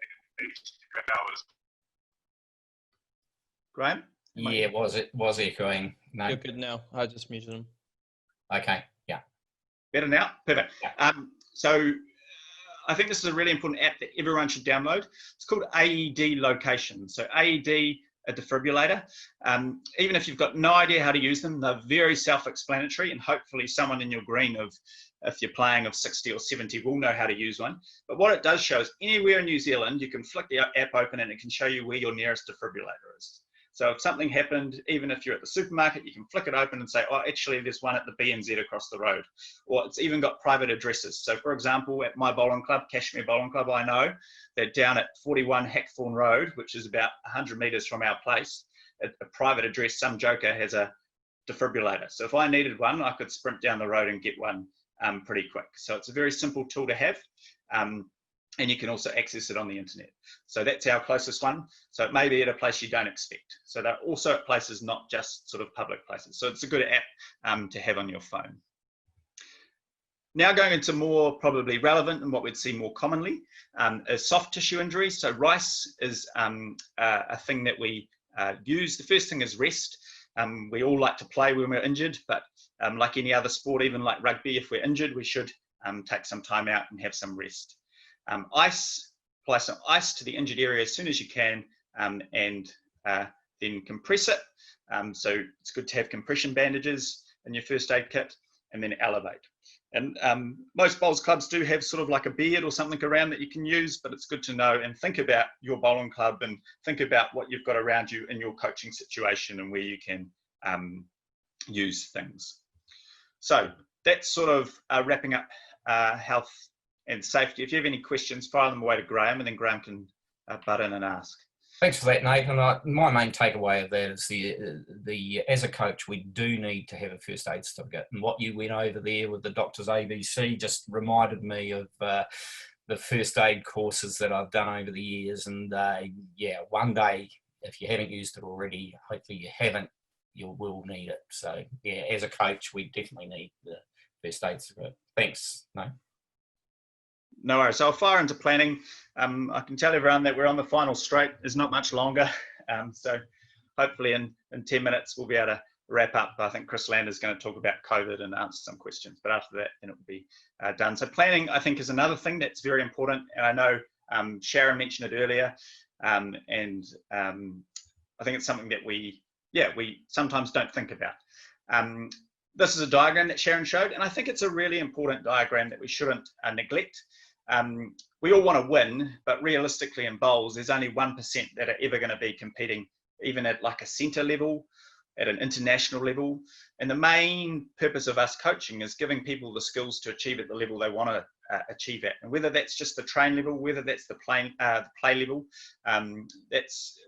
S9: Graham?
S2: Yeah, was echoing. No.
S5: You're good now. I just muted him.
S2: Okay, yeah.
S9: Better now? Perfect. So I think this is a really important app that everyone should download. It's called AED Location. So AED, a defibrillator. Even if you've got no idea how to use them, they're very self-explanatory, and hopefully someone in your green of if you're playing of 60 or 70 will know how to use one. But what it does show is anywhere in New Zealand, you can flick the app open and it can show you where your nearest defibrillator is. So if something happened, even if you're at the supermarket, you can flick it open and say, oh, actually, there's one at the BNZ across the road. Or it's even got private addresses. So for example, at my bowling club, Cashmere Bowling Club, I know that down at 41 Hackthorn Road, which is about 100 metres from our place, at a private address, some joker has a defibrillator. So if I needed one, I could sprint down the road and get one pretty quick. So it's a very simple tool to have. And you can also access it on the internet. So that's our closest one. So it may be at a place you don't expect. So they're also at places, not just sort of public places. So it's a good app to have on your phone. Now going into more probably relevant and what we'd see more commonly is soft tissue injuries. So RICE is a thing that we use. The first thing is rest. We all like to play when we're injured, but like any other sport, even like rugby, if we're injured, we should take some time out and have some rest. Ice, apply some ice to the injured area as soon as you can, and then compress it. So it's good to have compression bandages in your first aid kit, and then elevate. And most bowls clubs do have sort of like a beard or something around that you can use, but it's good to know and think about your bowling club and think about what you've got around you in your coaching situation and where you can use things. So that's sort of wrapping up health and safety. If you have any questions, fire them away to Graham, and then Graham can butt in and ask.
S2: Thanks for that, Nate. And my main takeaway of that is the as a coach, we do need to have a first aid certificate. And what you went over there with the Doctors ABC just reminded me of the first aid courses that I've done over the years. And yeah, one day, if you haven't used it already, hopefully you haven't, you will need it. So yeah, as a coach, we definitely need the first aid certificate. Thanks, Nate.
S9: No worries. So I'll fire into planning. I can tell everyone that we're on the final straight. There's not much longer. So hopefully in 10 minutes, we'll be able to wrap up. I think Chris Land is going to talk about COVID and answer some questions. But after that, then it will be done. So planning, I think, is another thing that's very important. And I know Sharon mentioned it earlier. And I think it's something that we sometimes don't think about. This is a diagram that Sharon showed. And I think it's a really important diagram that we shouldn't neglect. We all want to win, but realistically in bowls, there's only 1% that are ever going to be competing, even at like a centre level, at an international level. And the main purpose of us coaching is giving people the skills to achieve at the level they want to achieve at. And whether that's just the train level, whether that's the play level,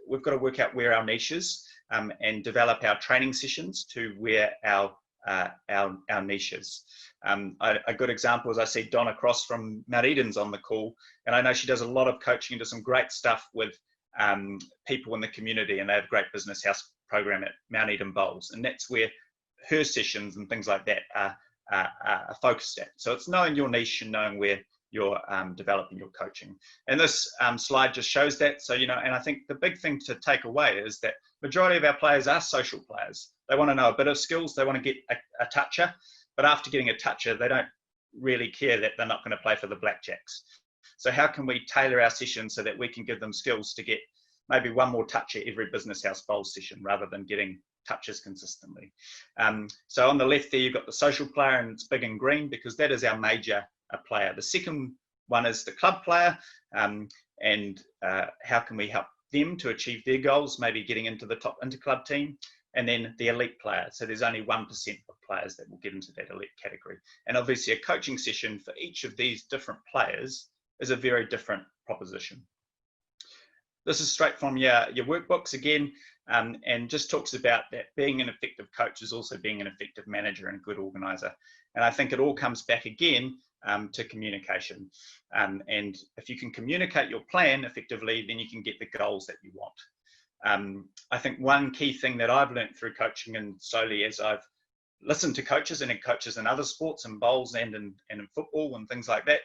S9: we've got to work out where our niche is and develop our training sessions to where our niches. A good example is I see Donna Cross from Mount Eden's on the call, and I know she does a lot of coaching and does some great stuff with people in the community, and they have a great business house program at Mount Eden Bowls, and that's where her sessions and things like that are focused at. So it's knowing your niche and knowing where you're developing your coaching. And this slide just shows that. So, and I think the big thing to take away is that majority of our players are social players. They want to know a bit of skills. They want to get a toucher, but after getting a toucher, they don't really care that they're not going to play for the Blackjacks. So how can we tailor our sessions so that we can give them skills to get maybe one more toucher every business house bowl session rather than getting touches consistently? So on the left there, you've got the social player, and it's big in green because that is our major player. The second one is the club player, and how can we help them to achieve their goals, maybe getting into the top interclub team, and then the elite player. So there's only 1% of players that will get into that elite category. And obviously a coaching session for each of these different players is a very different proposition. This is straight from your workbooks again, and just talks about that being an effective coach is also being an effective manager and a good organizer. And I think it all comes back again to communication. And if you can communicate your plan effectively, then you can get the goals that you want. I think one key thing that I've learned through coaching, and slowly as I've listened to coaches and coaches in other sports and bowls and in football and things like that,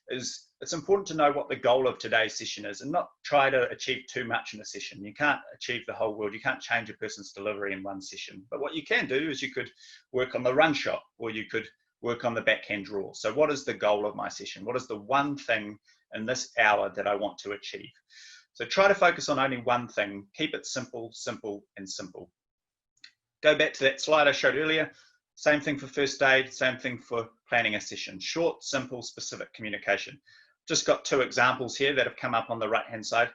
S9: is it's important to know what the goal of today's session is and not try to achieve too much in a session. You can't achieve the whole world. You can't change a person's delivery in one session. But what you can do is you could work on the run shot, or you could work on the backhand draw. So what is the goal of my session? What is the one thing in this hour that I want to achieve? So try to focus on only one thing. Keep it simple, simple, and simple. Go back to that slide I showed earlier. Same thing for first aid, same thing for planning a session. Short, simple, specific communication. Just got 2 examples here that have come up on the right-hand side.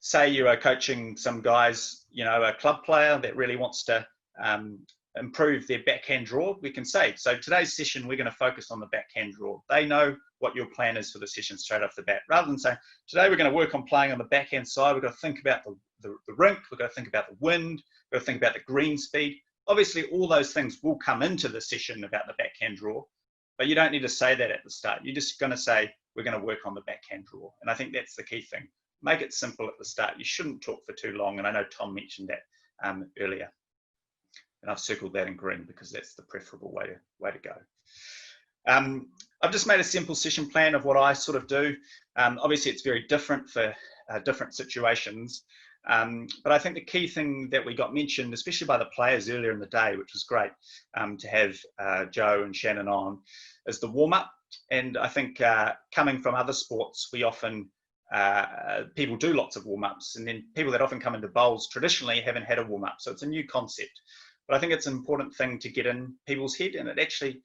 S9: Say you are coaching some guys, you know, a club player that really wants to improve their backhand draw. We can say, so today's session, we're going to focus on the backhand draw. They know what your plan is for the session straight off the bat. Rather than saying, today we're going to work on playing on the backhand side, we've got to think about the rink, we've got to think about the wind, we've got to think about the green speed. Obviously, all those things will come into the session about the backhand draw, but you don't need to say that at the start. You're just going to say, we're going to work on the backhand draw. And I think that's the key thing. Make it simple at the start. You shouldn't talk for too long. And I know Tom mentioned that earlier. And I've circled that in green because that's the preferable way to go. I've just made a simple session plan of what I sort of do. Obviously, it's very different for different situations. But I think the key thing that we got mentioned, especially by the players earlier in the day, which was great to have Joe and Shannon on, is the warm-up. And I think coming from other sports, we often, people do lots of warm-ups, and then people that often come into bowls traditionally haven't had a warm-up. So it's a new concept. But I think it's an important thing to get in people's head, and it actually,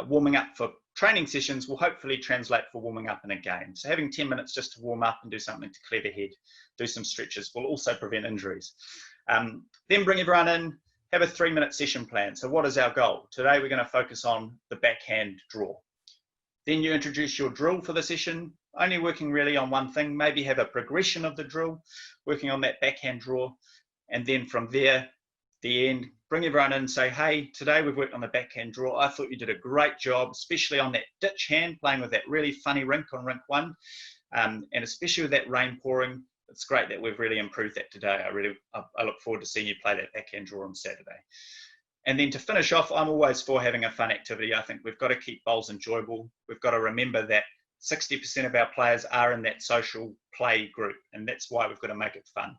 S9: warming up for training sessions will hopefully translate for warming up in a game. So having 10 minutes just to warm up and do something to clear the head, do some stretches, will also prevent injuries. Then bring everyone in, have a 3-minute session plan. So what is our goal? Today we're going to focus on the backhand draw. Then you introduce your drill for the session, only working really on one thing, maybe have a progression of the drill, working on that backhand draw. And then from there, the end, bring everyone in and say, hey, today we've worked on the backhand draw. I thought you did a great job, especially on that ditch hand, playing with that really funny rink on rink 1. And especially with that rain pouring, it's great that we've really improved that today. I look forward to seeing you play that backhand draw on Saturday. And then to finish off, I'm always for having a fun activity. I think we've got to keep bowls enjoyable. We've got to remember that 60% of our players are in that social play group, and that's why we've got to make it fun.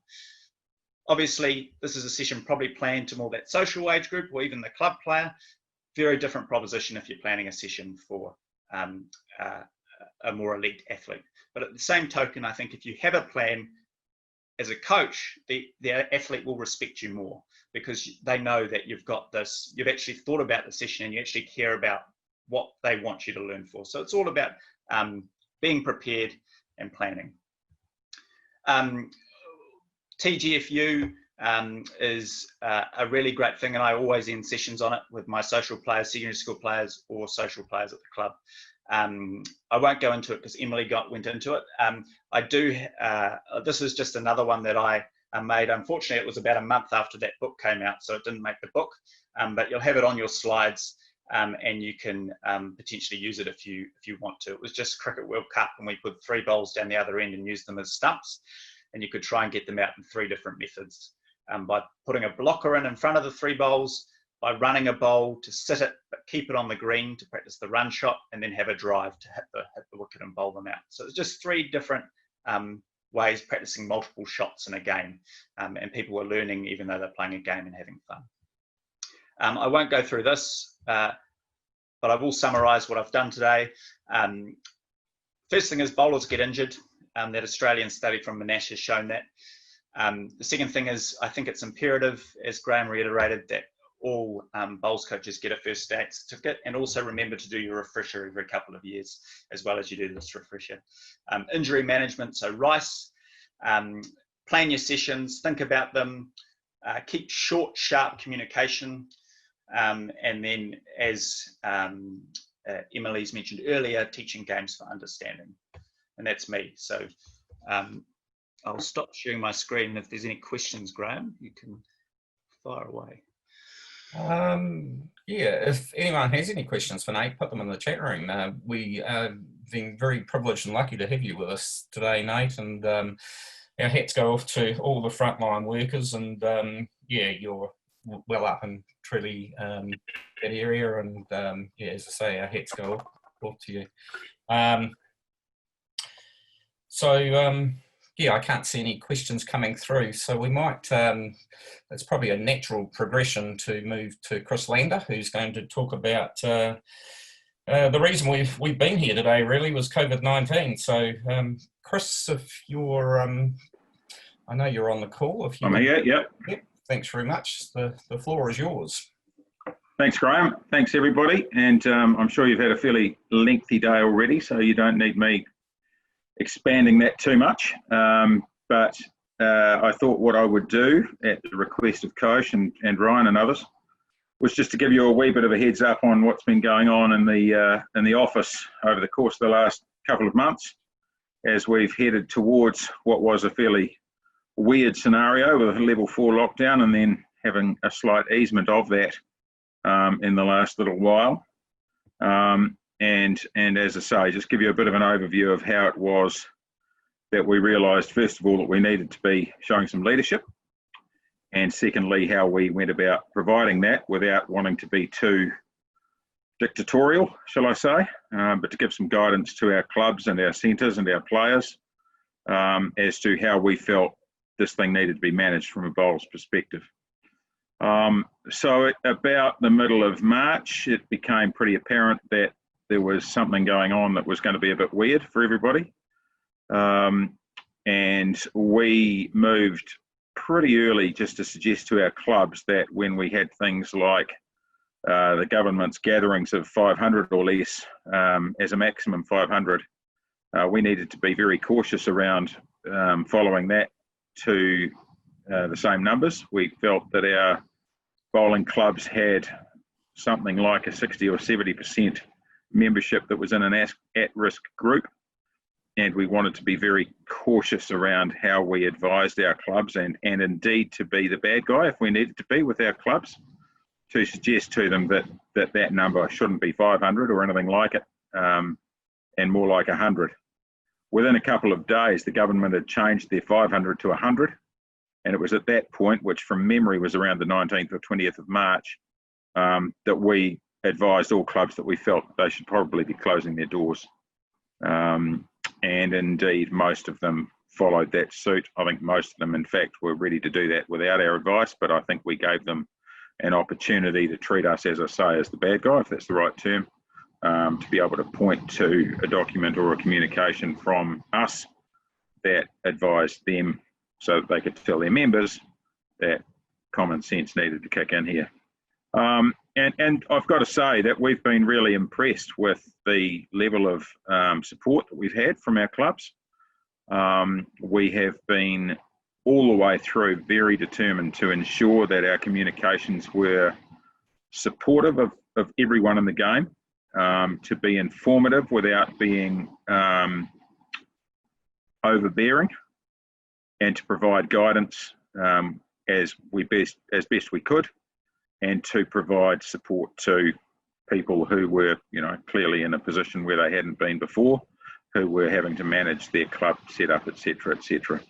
S9: Obviously, this is a session probably planned to more that social age group or even the club player. Very different proposition if you're planning a session for a more elite athlete. But at the same token, I think if you have a plan as a coach, the athlete will respect you more because they know that you've got this, you've actually thought about the session and you actually care about what they want you to learn for. So it's all about being prepared and planning. TGFU is a really great thing, and I always end sessions on it with my social players, secondary school players, or social players at the club. I won't go into it because Emily went into it. I do, this is just another one that I made. Unfortunately, it was about a month after that book came out, so it didn't make the book, but you'll have it on your slides, and you can potentially use it if you want to. It was just Cricket World Cup, and we put 3 bowls down the other end and used them as stumps, and you could try and get them out in 3 different methods. By putting a blocker in front of the 3 bowls, by running a bowl to sit it, but keep it on the green to practice the run shot, and then have a drive to hit the wicket and bowl them out. So it's just 3 different ways practicing multiple shots in a game. And people are learning even though they're playing a game and having fun. I won't go through this, but I will summarize what I've done today. First thing is bowlers get injured. That Australian study from Monash has shown that. The second thing is, I think it's imperative, as Graham reiterated, that all bowls coaches get a first aid certificate, and also remember to do your refresher every couple of years, as well as you do this refresher. Injury management, so RICE, plan your sessions, think about them, keep short, sharp communication, and then as Emily's mentioned earlier, teaching games for understanding. And that's me. So I'll stop sharing my screen. If there's any questions, Graham, you can fire away.
S2: Yeah, if anyone has any questions for Nate, put them in the chat room. We have been very privileged and lucky to have you with us today, Nate, and our hats go off to all the frontline workers, and yeah, you're well up and truly that area, and yeah, as I say, our hats go off to you. Yeah, I can't see any questions coming through, so we might, it's probably a natural progression to move to Chris Lander, who's going to talk about the reason we've been here today really was COVID-19. So Chris, if you're, I know you're on the call. If you
S10: I'm here, yep.
S2: Yep, thanks very much. The floor is yours.
S10: Thanks, Graham. Thanks, everybody. And I'm sure you've had a fairly lengthy day already, so you don't need me expanding that too much. But I thought what I would do at the request of Kosh and Ryan and others was just to give you a wee bit of a heads up on what's been going on in the office over the course of the last couple of months, as we've headed towards what was a fairly weird scenario with a level 4 lockdown and then having a slight easement of that in the last little while. And as I say, just give you a bit of an overview of how it was that we realised, first of all, that we needed to be showing some leadership, and secondly, how we went about providing that without wanting to be too dictatorial, shall I say, but to give some guidance to our clubs and our centres and our players as to how we felt this thing needed to be managed from a bowls perspective. So at about the middle of March, it became pretty apparent that there was something going on that was going to be a bit weird for everybody. And we moved pretty early just to suggest to our clubs that when we had things like the government's gatherings of 500 or less as a maximum 500, we needed to be very cautious around following that to the same numbers. We felt that our bowling clubs had something like a 60 or 70% membership that was in an at-risk group, and we wanted to be very cautious around how we advised our clubs and indeed to be the bad guy if we needed to be with our clubs, to suggest to them that number shouldn't be 500 or anything like it, and more like 100. Within a couple of days, the government had changed their 500 to 100, and it was at that point, which from memory was around the 19th or 20th of March, that we advised all clubs that we felt they should probably be closing their doors. And indeed, most of them followed that suit. I think most of them, in fact, were ready to do that without our advice, but I think we gave them an opportunity to treat us, as I say, as the bad guy, if that's the right term, to be able to point to a document or a communication from us that advised them so that they could tell their members that common sense needed to kick in here. And I've got to say that we've been really impressed with the level of support that we've had from our clubs. We have been all the way through very determined to ensure that our communications were supportive of everyone in the game, to be informative without being overbearing, and to provide guidance as best we could, and to provide support to people who were, clearly in a position where they hadn't been before, who were having to manage their club setup, etc., etc.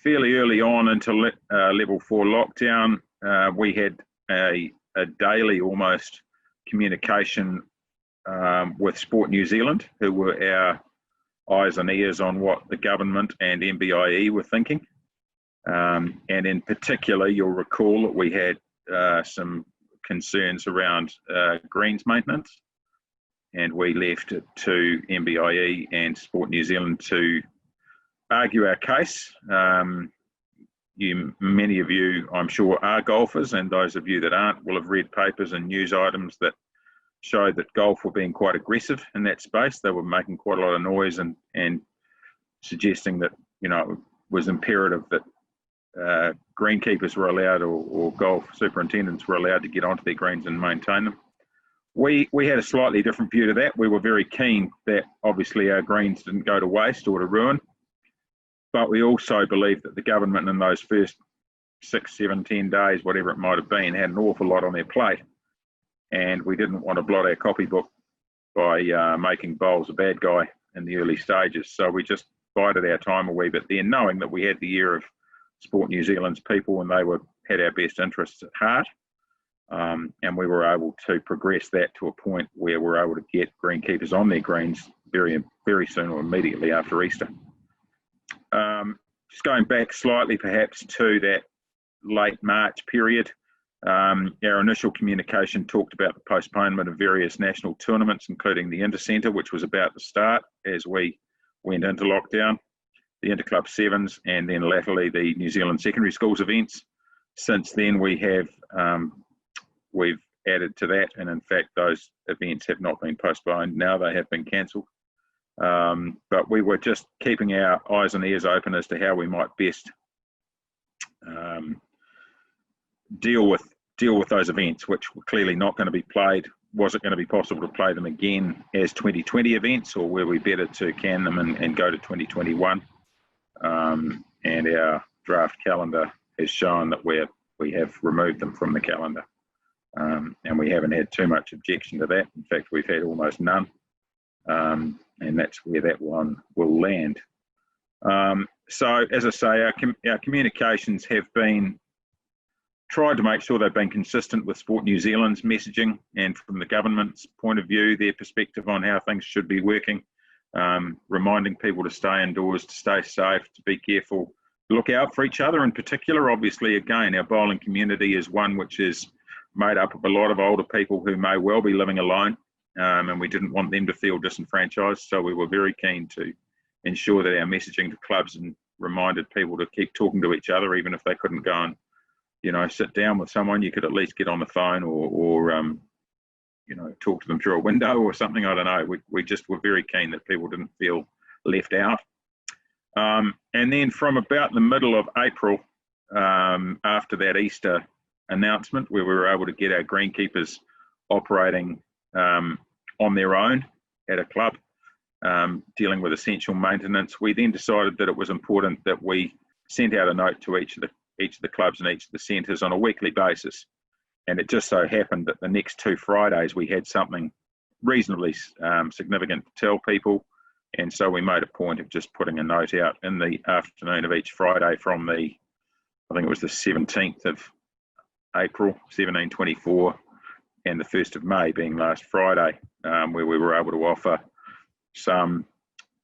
S10: Fairly early on into level 4 lockdown, we had a daily almost communication with Sport New Zealand, who were our eyes and ears on what the government and MBIE were thinking. And in particular, you'll recall that we had some concerns around greens maintenance, and we left it to MBIE and Sport New Zealand to argue our case. Many of you, I'm sure, are golfers, and those of you that aren't will have read papers and news items that showed that golf were being quite aggressive in that space. They were making quite a lot of noise and suggesting that, it was imperative that greenkeepers were allowed, or golf superintendents were allowed to get onto their greens and maintain them. We had a slightly different view to that. We were very keen that obviously our greens didn't go to waste or to ruin, but we also believed that the government in those first 6, 7, 10 days, whatever it might have been, had an awful lot on their plate, and we didn't want to blot our copybook by making bowls a bad guy in the early stages. So we just bided our time a wee bit there, knowing that we had the ear of Sport New Zealand's people and they had our best interests at heart. And we were able to progress that to a point where we're able to get greenkeepers on their greens very, very soon, or immediately after Easter. Just going back slightly perhaps to that late March period, our initial communication talked about the postponement of various national tournaments, including the Intercentre, which was about to start as we went into lockdown, the Interclub Sevens, and then latterly the New Zealand Secondary Schools events. Since then, we have we've added to that, and in fact those events have not been postponed. Now they have been cancelled. But we were just keeping our eyes and ears open as to how we might best deal with those events, which were clearly not going to be played. Was it going to be possible to play them again as 2020 events, or were we better to can them and go to 2021? And our draft calendar has shown that we have removed them from the calendar, and we haven't had too much objection to that. In fact, we've had almost none, and that's where that one will land. So, as I say, our communications have been tried to make sure they've been consistent with Sport New Zealand's messaging, and from the government's point of view, their perspective on how things should be working, reminding people to stay indoors, to stay safe, to be careful, look out for each other in particular. Obviously, again, our bowling community is one which is made up of a lot of older people who may well be living alone, and we didn't want them to feel disenfranchised, so we were very keen to ensure that our messaging to clubs and reminded people to keep talking to each other, even if they couldn't go and sit down with someone. You could at least get on the phone or talk to them through a window or something. I don't know. We just were very keen that people didn't feel left out. And then from about the middle of April, after that Easter announcement, where we were able to get our greenkeepers operating on their own at a club, dealing with essential maintenance, we then decided that it was important that we sent out a note to each of the clubs and each of the centres on a weekly basis. And it just so happened that the next 2 Fridays we had something reasonably significant to tell people, and so we made a point of just putting a note out in the afternoon of each Friday from I think it was the 17th of April, 1724, and the 1st of May being last Friday, where we were able to offer some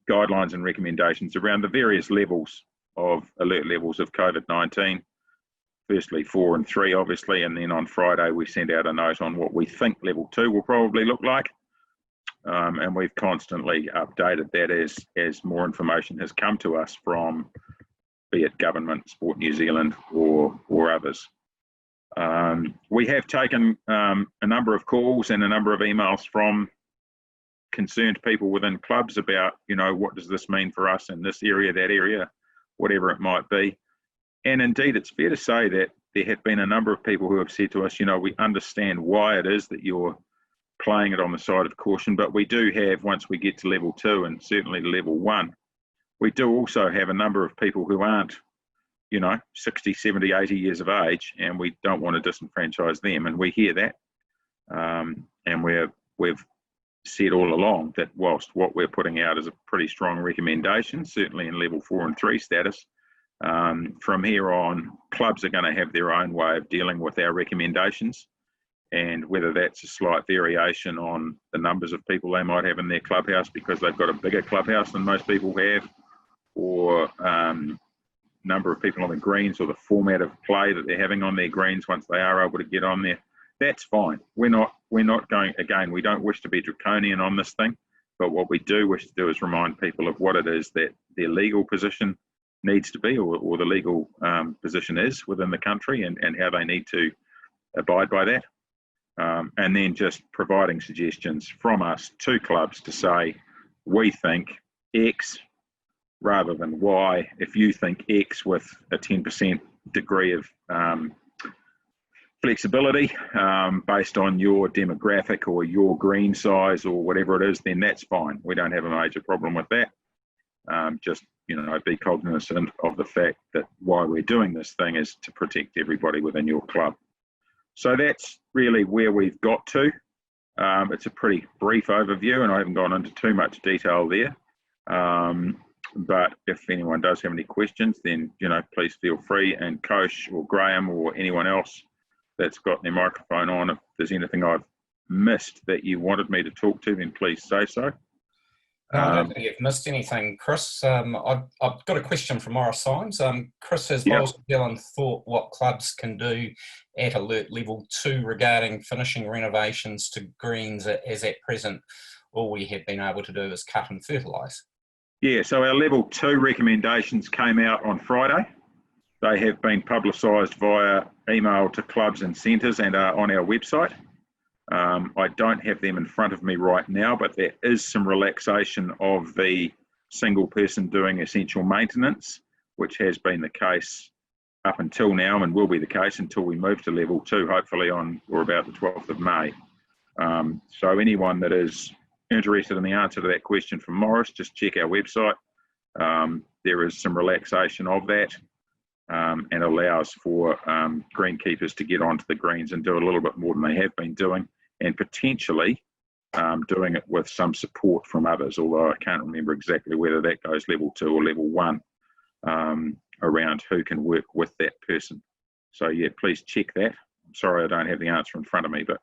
S10: guidelines and recommendations around the various levels of alert levels of COVID-19. Firstly, 4 and 3, obviously, and then on Friday we sent out a note on what we think level 2 will probably look like. And we've constantly updated that as more information has come to us from, be it government, Sport New Zealand, or others. We have taken a number of calls and a number of emails from concerned people within clubs about, what does this mean for us in this area, that area, whatever it might be. And indeed, it's fair to say that there have been a number of people who have said to us, we understand why it is that you're playing it on the side of caution, but we do have, once we get to level 2 and certainly to level 1, we do also have a number of people who aren't, 60, 70, 80 years of age, and we don't want to disenfranchise them, and we hear that. And we've said all along that whilst what we're putting out is a pretty strong recommendation, certainly in level 4 and 3 status, from here on, clubs are going to have their own way of dealing with our recommendations, and whether that's a slight variation on the numbers of people they might have in their clubhouse because they've got a bigger clubhouse than most people have, or number of people on the greens, or the format of play that they're having on their greens once they are able to get on there, that's fine. We're not going, again, we don't wish to be draconian on this thing, but what we do wish to do is remind people of what it is that their legal position needs to be, or the legal position is within the country, and how they need to abide by that. And then just providing suggestions from us to clubs to say, we think X rather than Y. If you think X with a 10% degree of flexibility based on your demographic or your green size or whatever it is, then that's fine. We don't have a major problem with that. Just, be cognizant of the fact that why we're doing this thing is to protect everybody within your club. So that's really where we've got to. It's a pretty brief overview, and I haven't gone into too much detail there. But if anyone does have any questions, then, please feel free, and Kosh or Graham or anyone else that's got their microphone on, if there's anything I've missed that you wanted me to talk to, then please say so.
S2: I don't think you've missed anything, Chris. I've got a question from Morris Symes. Chris, has Bowls New Zealand thought what clubs can do at alert level 2 regarding finishing renovations to greens, as at present all we have been able to do is cut and fertilise?
S10: Yeah, so our level 2 recommendations came out on Friday. They have been publicised via email to clubs and centres and are on our website. I don't have them in front of me right now, but there is some relaxation of the single person doing essential maintenance, which has been the case up until now and will be the case until we move to level 2, hopefully on or about the 12th of May. So anyone that is interested in the answer to that question from Morris, just check our website. There is some relaxation of that and allows for greenkeepers to get onto the greens and do a little bit more than they have been doing, and potentially doing it with some support from others, although I can't remember exactly whether that goes level 2 or level 1, around who can work with that person. So yeah, please check that. I'm sorry I don't have the answer in front of me, but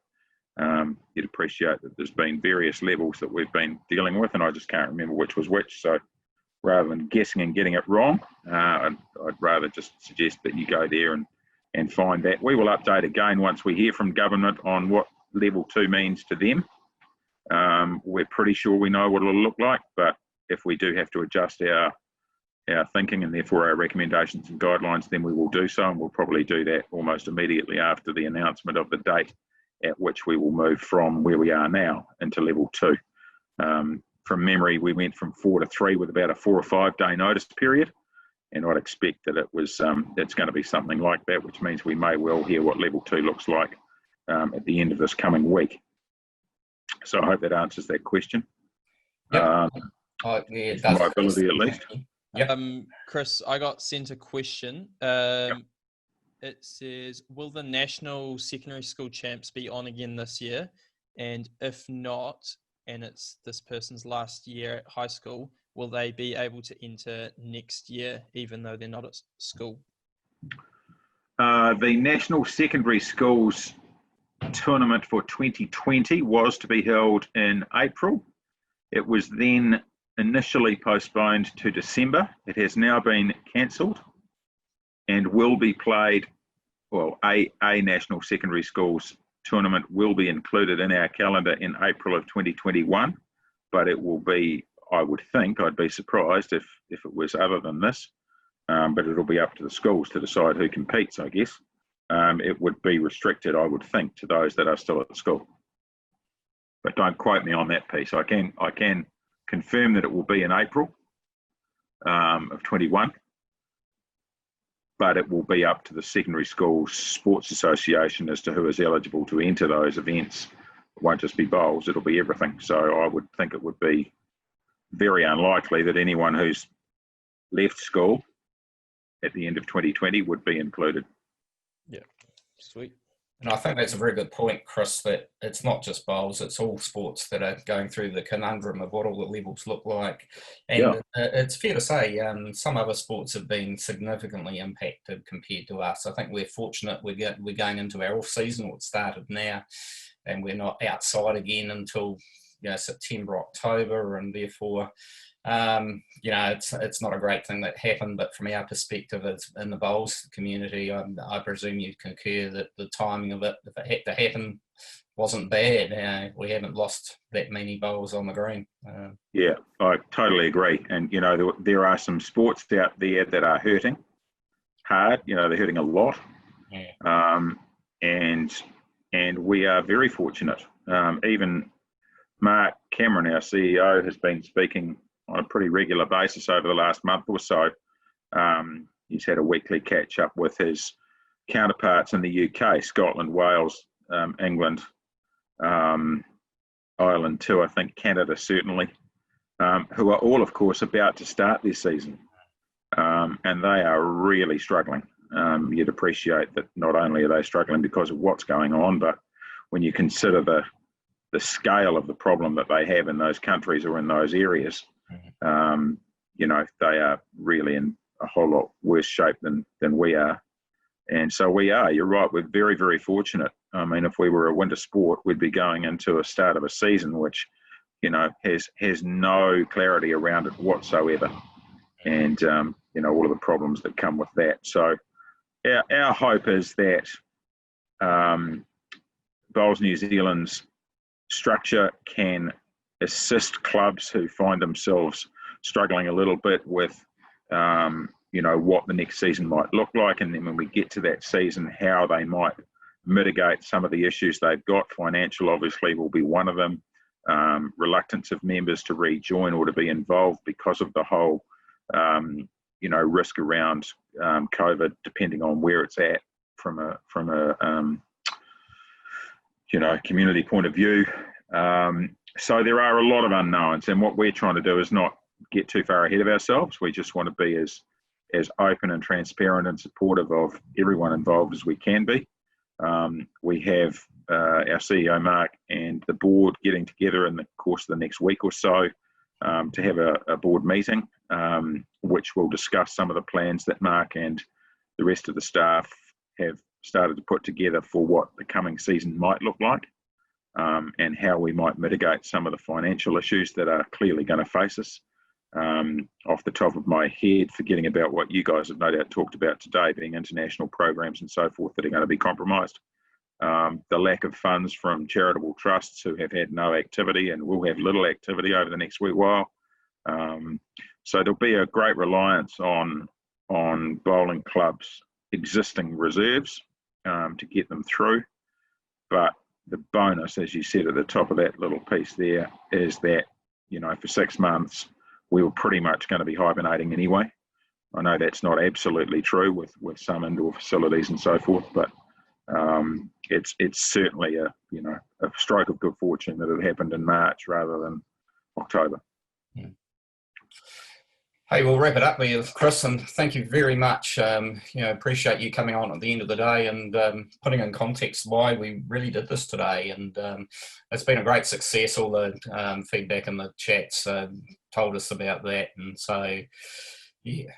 S10: you'd appreciate that there's been various levels that we've been dealing with, and I just can't remember which was which. So rather than guessing and getting it wrong, I'd rather just suggest that you go there and find that. We will update again once we hear from government on what level 2 means to them. We're pretty sure we know what it'll look like, but if we do have to adjust our thinking and therefore our recommendations and guidelines, then we will do so, and we'll probably do that almost immediately after the announcement of the date at which we will move from where we are now into level 2. From memory, we went from 4 to 3 with about a 4 or 5 day notice period, and I'd expect that it's going to be something like that, which means we may well hear what level 2 looks like at the end of this coming week. So I hope that answers that question.
S2: Yep. Yeah, it does.
S10: My ability at least.
S2: Yep.
S5: Chris, I got sent a question. It says, will the national secondary school champs be on again this year? And if not, and it's this person's last year at high school, will they be able to enter next year, even though they're not at school?
S10: The National Secondary Schools tournament for 2020 was to be held in April. It was then initially postponed to December. It has now been cancelled and will be played, well, a National Secondary Schools tournament will be included in our calendar in April of 2021, but it will be, I would think, I'd be surprised if it was other than this, but it'll be up to the schools to decide who competes, I guess. It would be restricted, I would think, to those that are still at school. But don't quote me on that piece. I can confirm that it will be in April of 21, but it will be up to the Secondary Schools Sports Association as to who is eligible to enter those events. It won't just be bowls, it'll be everything. So I would think it would be very unlikely that anyone who's left school at the end of 2020 would be included.
S5: Yeah, sweet.
S2: And I think that's a very good point, Chris, that it's not just bowls, it's all sports that are going through the conundrum of what all the levels look like. And it's fair to say some other sports have been significantly impacted compared to us. I think we're fortunate we're going into our off-season, it started now, and we're not outside again until September, October, and therefore it's not a great thing that happened, but from our perspective as in the bowls community, I presume you concur that the timing of it, if it had to happen, wasn't bad. We haven't lost that many bowls on the green.
S10: Yeah, I totally agree. And, there are some sports out there that are hurting hard. They're hurting a lot. Yeah. And we are very fortunate. Even Mark Cameron, our CEO, has been speaking on a pretty regular basis over the last month or so. He's had a weekly catch up with his counterparts in the UK, Scotland, Wales, England, Ireland too, I think Canada certainly, who are all, of course, about to start this season. And they are really struggling. You'd appreciate that not only are they struggling because of what's going on, but when you consider the scale of the problem that they have in those countries or in those areas, they are really in a whole lot worse shape than we are. And so we are, you're right, we're very, very fortunate. I mean, if we were a winter sport, we'd be going into a start of a season which, has no clarity around it whatsoever. And, all of the problems that come with that. So our hope is that Bowls New Zealand's structure can assist clubs who find themselves struggling a little bit with, what the next season might look like, and then when we get to that season, how they might mitigate some of the issues they've got. Financial, obviously, will be one of them. Reluctance of members to rejoin or to be involved because of the whole, risk around COVID, depending on where it's at from a community point of view. So there are a lot of unknowns, and what we're trying to do is not get too far ahead of ourselves. We just want to be as open and transparent and supportive of everyone involved as we can be. We have our CEO Mark and the board getting together in the course of the next week or so to have a board meeting, which will discuss some of the plans that Mark and the rest of the staff have started to put together for what the coming season might look like, and how we might mitigate some of the financial issues that are clearly going to face us. Off the top of my head, forgetting about what you guys have no doubt talked about today, being international programs and so forth that are going to be compromised. The lack of funds from charitable trusts who have had no activity and will have little activity over the next wee while. So there'll be a great reliance on bowling clubs' existing reserves to get them through. But the bonus, as you said at the top of that little piece there, is that, for 6 months, we were pretty much going to be hibernating anyway. I know that's not absolutely true with some indoor facilities and so forth, but it's certainly a stroke of good fortune that it happened in March rather than October.
S2: Yeah. Hey, we'll wrap it up with Chris, and thank you very much. Appreciate you coming on at the end of the day and putting in context why we really did this today. And it's been a great success. All the feedback in the chats told us about that. And so, yeah,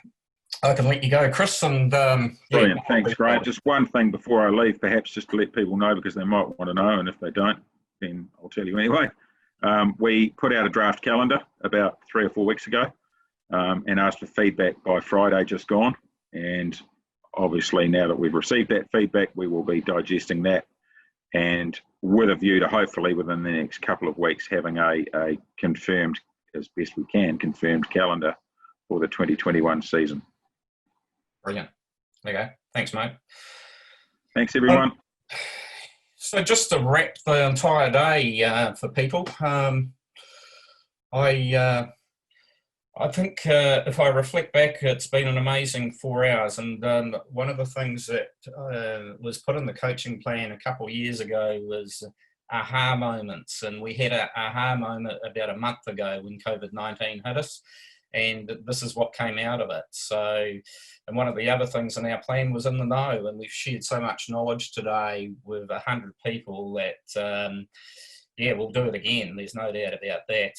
S2: I can let you go, Chris. And
S10: brilliant. Thanks, Graham. Just one thing before I leave, perhaps just to let people know, because they might want to know, and if they don't, then I'll tell you anyway. We put out a draft calendar about 3 or 4 weeks ago. And asked for feedback by Friday just gone. And obviously now that we've received that feedback, we will be digesting that, and with a view to hopefully within the next couple of weeks having a confirmed, as best we can, confirmed calendar for the 2021 season.
S2: Brilliant. Okay. Thanks, mate.
S10: Thanks, everyone.
S2: So just to wrap the entire day for people, I think if I reflect back, it's been an amazing 4 hours. And one of the things that was put in the coaching plan a couple of years ago was aha moments. And we had an aha moment about a month ago when COVID-19 hit us. And this is what came out of it. So, and one of the other things in our plan was in the know. And we've shared so much knowledge today with 100 people that, we'll do it again. There's no doubt about that.